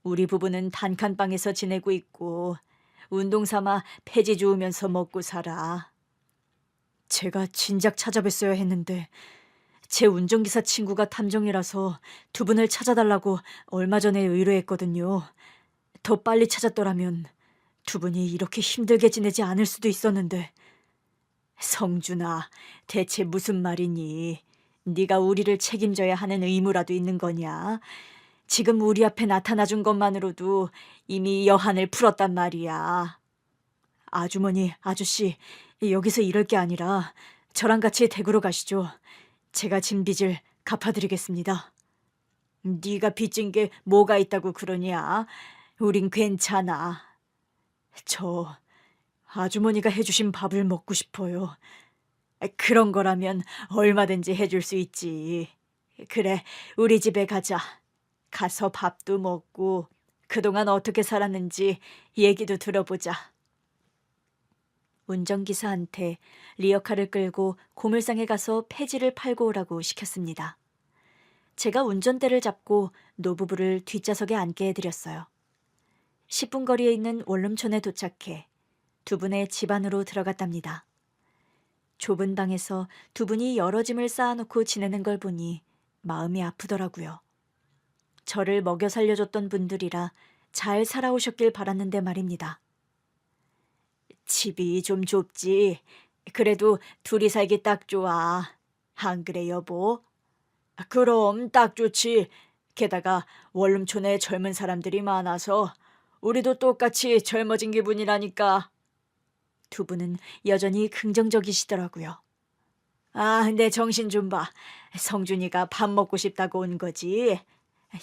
우리 부부는 단칸방에서 지내고 있고 운동 삼아 폐지 주우면서 먹고 살아. 제가 진작 찾아뵀어야 했는데 제 운전기사 친구가 탐정이라서 두 분을 찾아달라고 얼마 전에 의뢰했거든요. 더 빨리 찾았더라면 두 분이 이렇게 힘들게 지내지 않을 수도 있었는데. 성준아, 대체 무슨 말이니? 네가 우리를 책임져야 하는 의무라도 있는 거냐? 지금 우리 앞에 나타나준 것만으로도 이미 여한을 풀었단 말이야. 아주머니, 아저씨, 여기서 이럴 게 아니라 저랑 같이 대구로 가시죠. 제가 진 빚을 갚아드리겠습니다. 네가 빚진 게 뭐가 있다고 그러냐? 우린 괜찮아. 저 아주머니가 해주신 밥을 먹고 싶어요. 그런 거라면 얼마든지 해줄 수 있지. 그래, 우리 집에 가자. 가서 밥도 먹고 그동안 어떻게 살았는지 얘기도 들어보자. 운전기사한테 리어카를 끌고 고물상에 가서 폐지를 팔고 오라고 시켰습니다. 제가 운전대를 잡고 노부부를 뒷좌석에 앉게 해드렸어요. 10분 거리에 있는 원룸촌에 도착해 두 분의 집 안으로 들어갔답니다. 좁은 방에서 두 분이 여러 짐을 쌓아놓고 지내는 걸 보니 마음이 아프더라고요. 저를 먹여 살려줬던 분들이라 잘 살아오셨길 바랐는데 말입니다. 집이 좀 좁지. 그래도 둘이 살기 딱 좋아. 안 그래, 여보? 그럼 딱 좋지. 게다가 원룸촌에 젊은 사람들이 많아서 우리도 똑같이 젊어진 기분이라니까. 두 분은 여전히 긍정적이시더라고요. 아, 내 정신 좀 봐. 성준이가 밥 먹고 싶다고 온 거지.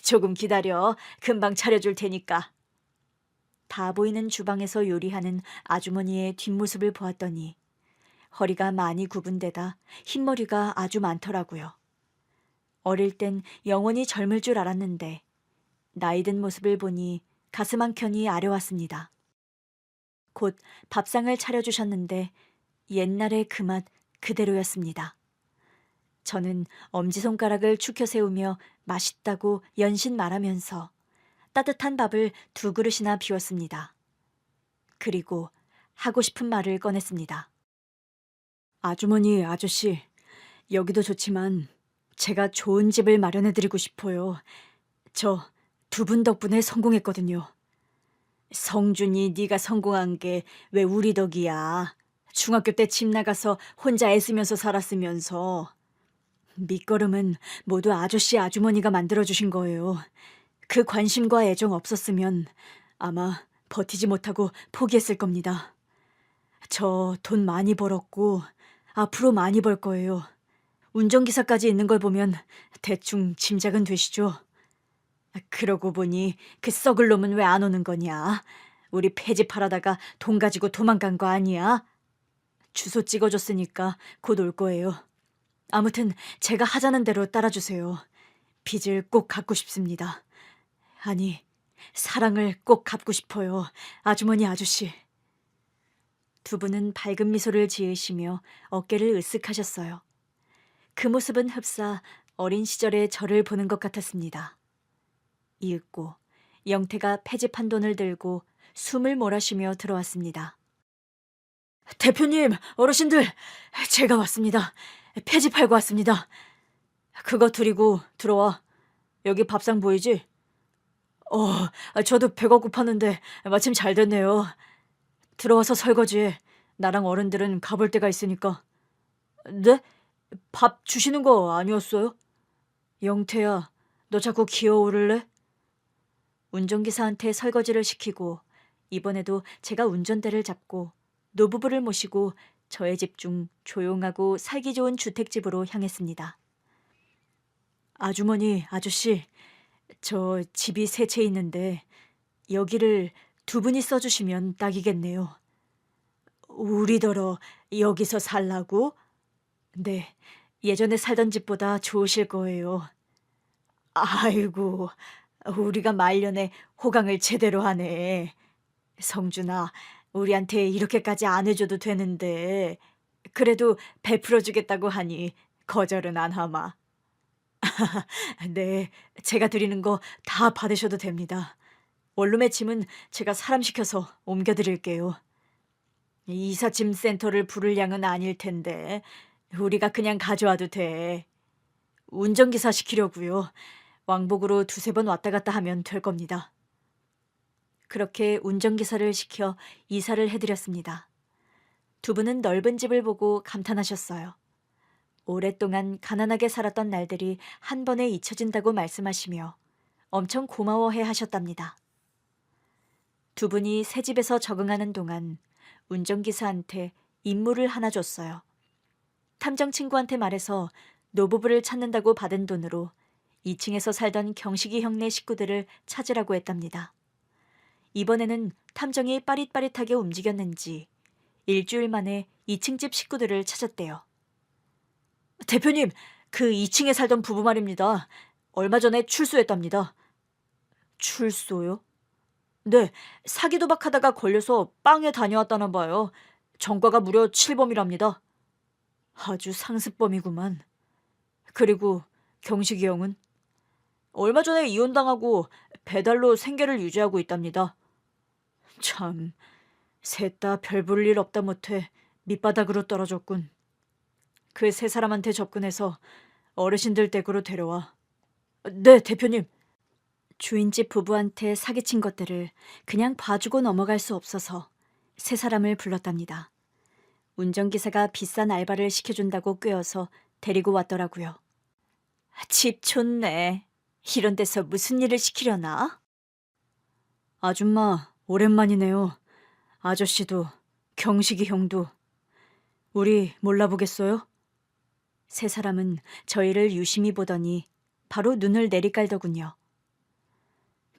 조금 기다려. 금방 차려줄 테니까. 다 보이는 주방에서 요리하는 아주머니의 뒷모습을 보았더니 허리가 많이 굽은 데다 흰머리가 아주 많더라고요. 어릴 땐 영원히 젊을 줄 알았는데 나이 든 모습을 보니 가슴 한켠이 아려왔습니다. 곧 밥상을 차려주셨는데 옛날의 그 맛 그대로였습니다. 저는 엄지손가락을 축혀 세우며 맛있다고 연신 말하면서 따뜻한 밥을 2그릇이나 비웠습니다. 그리고 하고 싶은 말을 꺼냈습니다. 아주머니, 아저씨, 여기도 좋지만 제가 좋은 집을 마련해드리고 싶어요. 저 두 분 덕분에 성공했거든요. 성준이 네가 성공한 게 왜 우리 덕이야. 중학교 때 집 나가서 혼자 애쓰면서 살았으면서. 밑거름은 모두 아저씨 아주머니가 만들어주신 거예요. 그 관심과 애정 없었으면 아마 버티지 못하고 포기했을 겁니다. 저 돈 많이 벌었고 앞으로 많이 벌 거예요. 운전기사까지 있는 걸 보면 대충 짐작은 되시죠? 그러고 보니 그 썩을 놈은 왜 안 오는 거냐? 우리 폐지팔하다가 돈 가지고 도망간 거 아니야? 주소 찍어줬으니까 곧 올 거예요. 아무튼 제가 하자는 대로 따라주세요. 빚을 꼭 갚고 싶습니다. 아니, 사랑을 꼭 갚고 싶어요. 아주머니, 아저씨. 두 분은 밝은 미소를 지으시며 어깨를 으쓱하셨어요. 그 모습은 흡사 어린 시절의 저를 보는 것 같았습니다. 이윽고 영태가 패집한 돈을 들고 숨을 몰아쉬며 들어왔습니다. 대표님, 어르신들, 제가 왔습니다. 폐지팔고 왔습니다. 그거 드리고 들어와. 여기 밥상 보이지? 저도 배가 고팠는데 마침 잘 됐네요. 들어와서 설거지해. 나랑 어른들은 가볼 데가 있으니까. 네? 밥 주시는 거 아니었어요? 영태야, 너 자꾸 기어오를래? 운전기사한테 설거지를 시키고 이번에도 제가 운전대를 잡고 노부부를 모시고 저의 집 중 조용하고 살기 좋은 주택집으로 향했습니다. 아주머니, 아저씨, 저 집이 세 채 있는데 여기를 두 분이 써주시면 딱이겠네요. 우리더러 여기서 살라고? 네, 예전에 살던 집보다 좋으실 거예요. 아이고, 우리가 말년에 호강을 제대로 하네. 성준아, 우리한테 이렇게까지 안 해줘도 되는데 그래도 베풀어 주겠다고 하니 거절은 안 하마. 네, 제가 드리는 거 다 받으셔도 됩니다. 원룸의 짐은 제가 사람 시켜서 옮겨드릴게요. 이삿짐 센터를 부를 양은 아닐 텐데 우리가 그냥 가져와도 돼. 운전기사 시키려고요. 왕복으로 두세 번 왔다 갔다 하면 될 겁니다. 그렇게 운전기사를 시켜 이사를 해드렸습니다. 두 분은 넓은 집을 보고 감탄하셨어요. 오랫동안 가난하게 살았던 날들이 한 번에 잊혀진다고 말씀하시며 엄청 고마워해 하셨답니다. 두 분이 새 집에서 적응하는 동안 운전기사한테 임무를 하나 줬어요. 탐정 친구한테 말해서 노부부를 찾는다고 받은 돈으로 2층에서 살던 경식이 형네 식구들을 찾으라고 했답니다. 이번에는 탐정이 빠릿빠릿하게 움직였는지 일주일 만에 2층 집 식구들을 찾았대요. 대표님, 그 2층에 살던 부부 말입니다. 얼마 전에 출소했답니다. 출소요? 네, 사기 도박하다가 걸려서 빵에 다녀왔다나 봐요. 전과가 무려 7범이랍니다. 아주 상습범이구만. 그리고 경식이 형은? 얼마 전에 이혼당하고 배달로 생계를 유지하고 있답니다. 참, 셋 다 별 볼 일 없다 못해 밑바닥으로 떨어졌군. 그 세 사람한테 접근해서 어르신들 댁으로 데려와. 네, 대표님. 주인집 부부한테 사기친 것들을 그냥 봐주고 넘어갈 수 없어서 세 사람을 불렀답니다. 운전기사가 비싼 알바를 시켜준다고 꿰어서 데리고 왔더라고요. 집 좋네. 이런 데서 무슨 일을 시키려나? 아줌마, 오랜만이네요. 아저씨도, 경식이 형도. 우리 몰라보겠어요? 세 사람은 저희를 유심히 보더니 바로 눈을 내리깔더군요.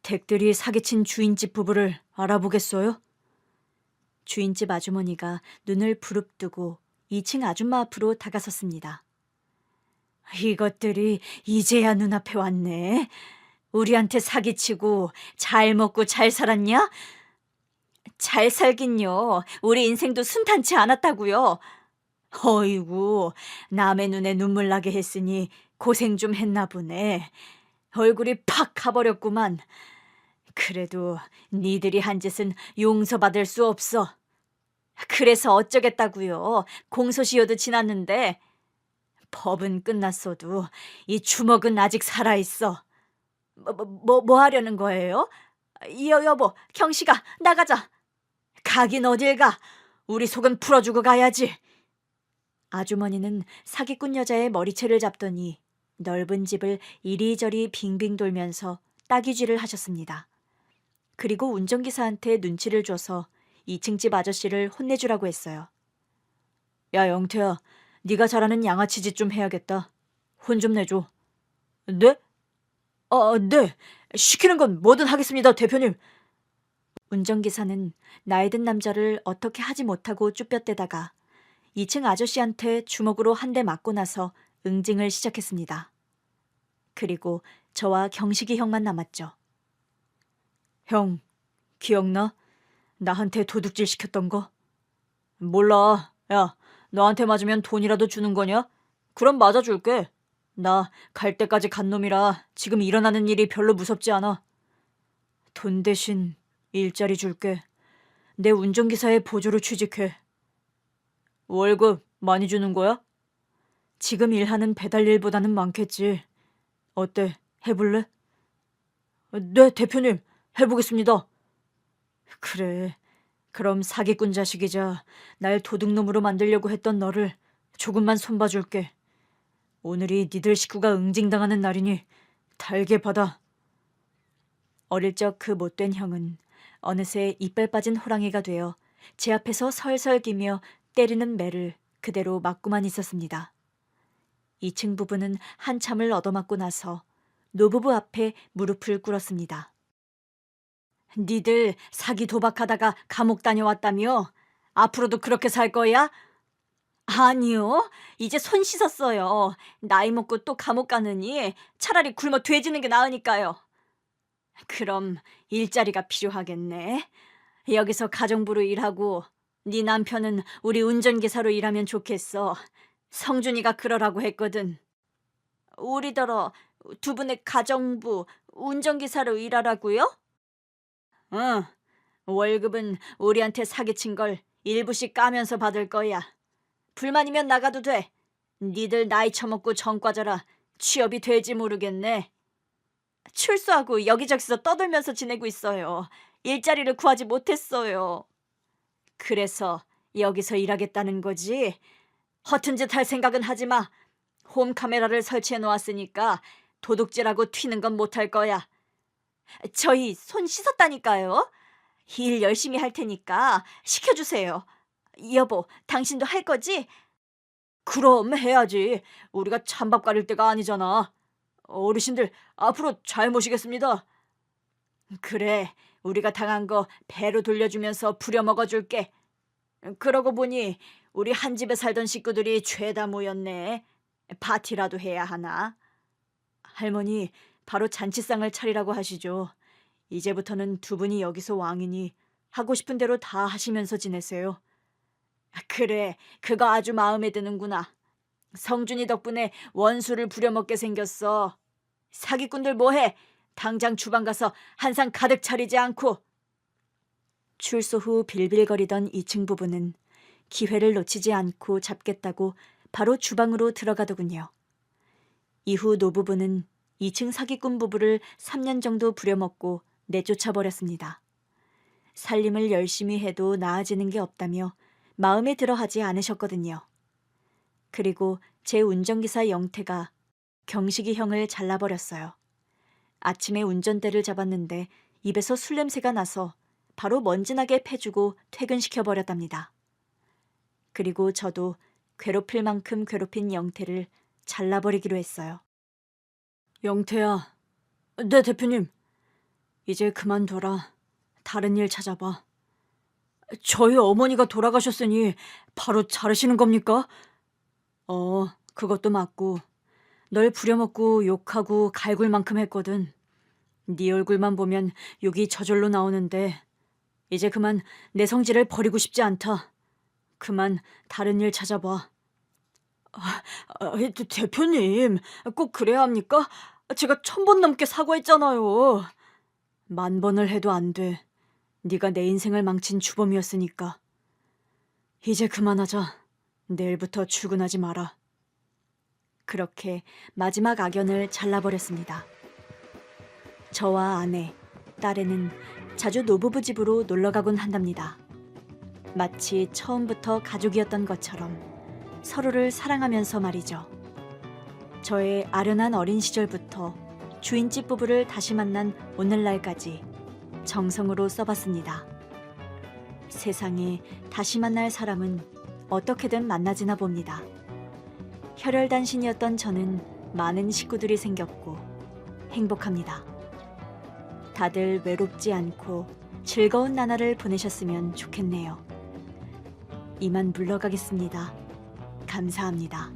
댁들이 사기친 주인집 부부를 알아보겠어요? 주인집 아주머니가 눈을 부릅뜨고 2층 아줌마 앞으로 다가섰습니다. 이것들이 이제야 눈앞에 왔네. 우리한테 사기치고 잘 먹고 잘 살았냐? 잘 살긴요. 우리 인생도 순탄치 않았다고요. 어이구, 남의 눈에 눈물 나게 했으니 고생 좀 했나 보네. 얼굴이 팍 가버렸구만. 그래도 니들이 한 짓은 용서받을 수 없어. 그래서 어쩌겠다고요. 공소시효도 지났는데. 법은 끝났어도 이 주먹은 아직 살아있어. 뭐 하려는 거예요? 여보, 경식아, 나가자. 가긴 어딜 가. 우리 속은 풀어주고 가야지. 아주머니는 사기꾼 여자의 머리채를 잡더니 넓은 집을 이리저리 빙빙 돌면서 따귀질을 하셨습니다. 그리고 운전기사한테 눈치를 줘서 2층 집 아저씨를 혼내주라고 했어요. 야, 영태야, 네가 잘하는 양아치 짓 좀 해야겠다. 혼 좀 내줘. 네? 네. 시키는 건 뭐든 하겠습니다, 대표님. 운전기사는 나이 든 남자를 어떻게 하지 못하고 쭈뼛대다가 2층 아저씨한테 주먹으로 한 대 맞고 나서 응징을 시작했습니다. 그리고 저와 경식이 형만 남았죠. 형, 기억나? 나한테 도둑질 시켰던 거? 몰라. 야, 너한테 맞으면 돈이라도 주는 거냐? 그럼 맞아줄게. 나 갈 때까지 간 놈이라 지금 일어나는 일이 별로 무섭지 않아. 돈 대신 일자리 줄게. 내 운전기사의 보조로 취직해. 월급 많이 주는 거야? 지금 일하는 배달 일보다는 많겠지. 어때? 해볼래? 네, 대표님. 해보겠습니다. 그래. 그럼 사기꾼 자식이자 날 도둑놈으로 만들려고 했던 너를 조금만 손봐줄게. 오늘이 니들 식구가 응징당하는 날이니 달게 받아. 어릴 적 그 못된 형은 어느새 이빨 빠진 호랑이가 되어 제 앞에서 설설 기며 때리는 매를 그대로 맞고만 있었습니다. 2층 부부는 한참을 얻어맞고 나서 노부부 앞에 무릎을 꿇었습니다. 니들 사기 도박하다가 감옥 다녀왔다며? 앞으로도 그렇게 살 거야? 아니요. 이제 손 씻었어요. 나이 먹고 또 감옥 가느니 차라리 굶어 돼지는 게 나으니까요. 그럼 일자리가 필요하겠네. 여기서 가정부로 일하고 네 남편은 우리 운전기사로 일하면 좋겠어. 성준이가 그러라고 했거든. 우리더러 두 분의 가정부, 운전기사로 일하라고요? 응. 월급은 우리한테 사기친 걸 일부씩 까면서 받을 거야. 불만이면 나가도 돼. 니들 나이 처먹고 전과자라 취업이 될지 모르겠네. 출소하고 여기저기서 떠돌면서 지내고 있어요. 일자리를 구하지 못했어요. 그래서 여기서 일하겠다는 거지? 허튼 짓 할 생각은 하지 마. 홈카메라를 설치해 놓았으니까 도둑질하고 튀는 건 못할 거야. 저희 손 씻었다니까요. 일 열심히 할 테니까 시켜주세요. 여보, 당신도 할 거지? 그럼 해야지. 우리가 찬밥 가릴 때가 아니잖아. 어르신들 앞으로 잘 모시겠습니다. 그래, 우리가 당한 거 배로 돌려주면서 부려먹어줄게. 그러고 보니 우리 한 집에 살던 식구들이 죄다 모였네. 파티라도 해야 하나? 할머니, 바로 잔치상을 차리라고 하시죠. 이제부터는 두 분이 여기서 왕이니 하고 싶은 대로 다 하시면서 지내세요. 그래, 그거 아주 마음에 드는구나. 성준이 덕분에 원수를 부려먹게 생겼어. 사기꾼들 뭐해? 당장 주방 가서 한상 가득 차리지 않고. 출소 후 빌빌거리던 2층 부부는 기회를 놓치지 않고 잡겠다고 바로 주방으로 들어가더군요. 이후 노부부는 2층 사기꾼 부부를 3년 정도 부려먹고 내쫓아버렸습니다. 살림을 열심히 해도 나아지는 게 없다며 마음에 들어 하지 않으셨거든요. 그리고 제 운전기사 영태가 경식이 형을 잘라버렸어요. 아침에 운전대를 잡았는데 입에서 술 냄새가 나서 바로 먼지나게 패주고 퇴근시켜버렸답니다. 그리고 저도 괴롭힐 만큼 괴롭힌 영태를 잘라버리기로 했어요. 영태야. 네, 대표님. 이제 그만둬라. 다른 일 찾아봐. 저희 어머니가 돌아가셨으니 바로 자르시는 겁니까? 그것도 맞고 널 부려먹고 욕하고 갈굴 만큼 했거든. 네 얼굴만 보면 욕이 저절로 나오는데 이제 그만 내 성질을 버리고 싶지 않다. 그만 다른 일 찾아봐. 대표님, 꼭 그래야 합니까? 제가 1000번 넘게 사과했잖아요. 10,000번을 해도 안 돼. 네가 내 인생을 망친 주범이었으니까. 이제 그만하자. 내일부터 출근하지 마라. 그렇게 마지막 악연을 잘라버렸습니다. 저와 아내, 딸애는 자주 노부부 집으로 놀러가곤 한답니다. 마치 처음부터 가족이었던 것처럼 서로를 사랑하면서 말이죠. 저의 아련한 어린 시절부터 주인집 부부를 다시 만난 오늘날까지 정성으로 써봤습니다. 세상에 다시 만날 사람은 어떻게든 만나지나 봅니다. 혈혈단신이었던 저는 많은 식구들이 생겼고 행복합니다. 다들 외롭지 않고 즐거운 나날을 보내셨으면 좋겠네요. 이만 물러가겠습니다. 감사합니다.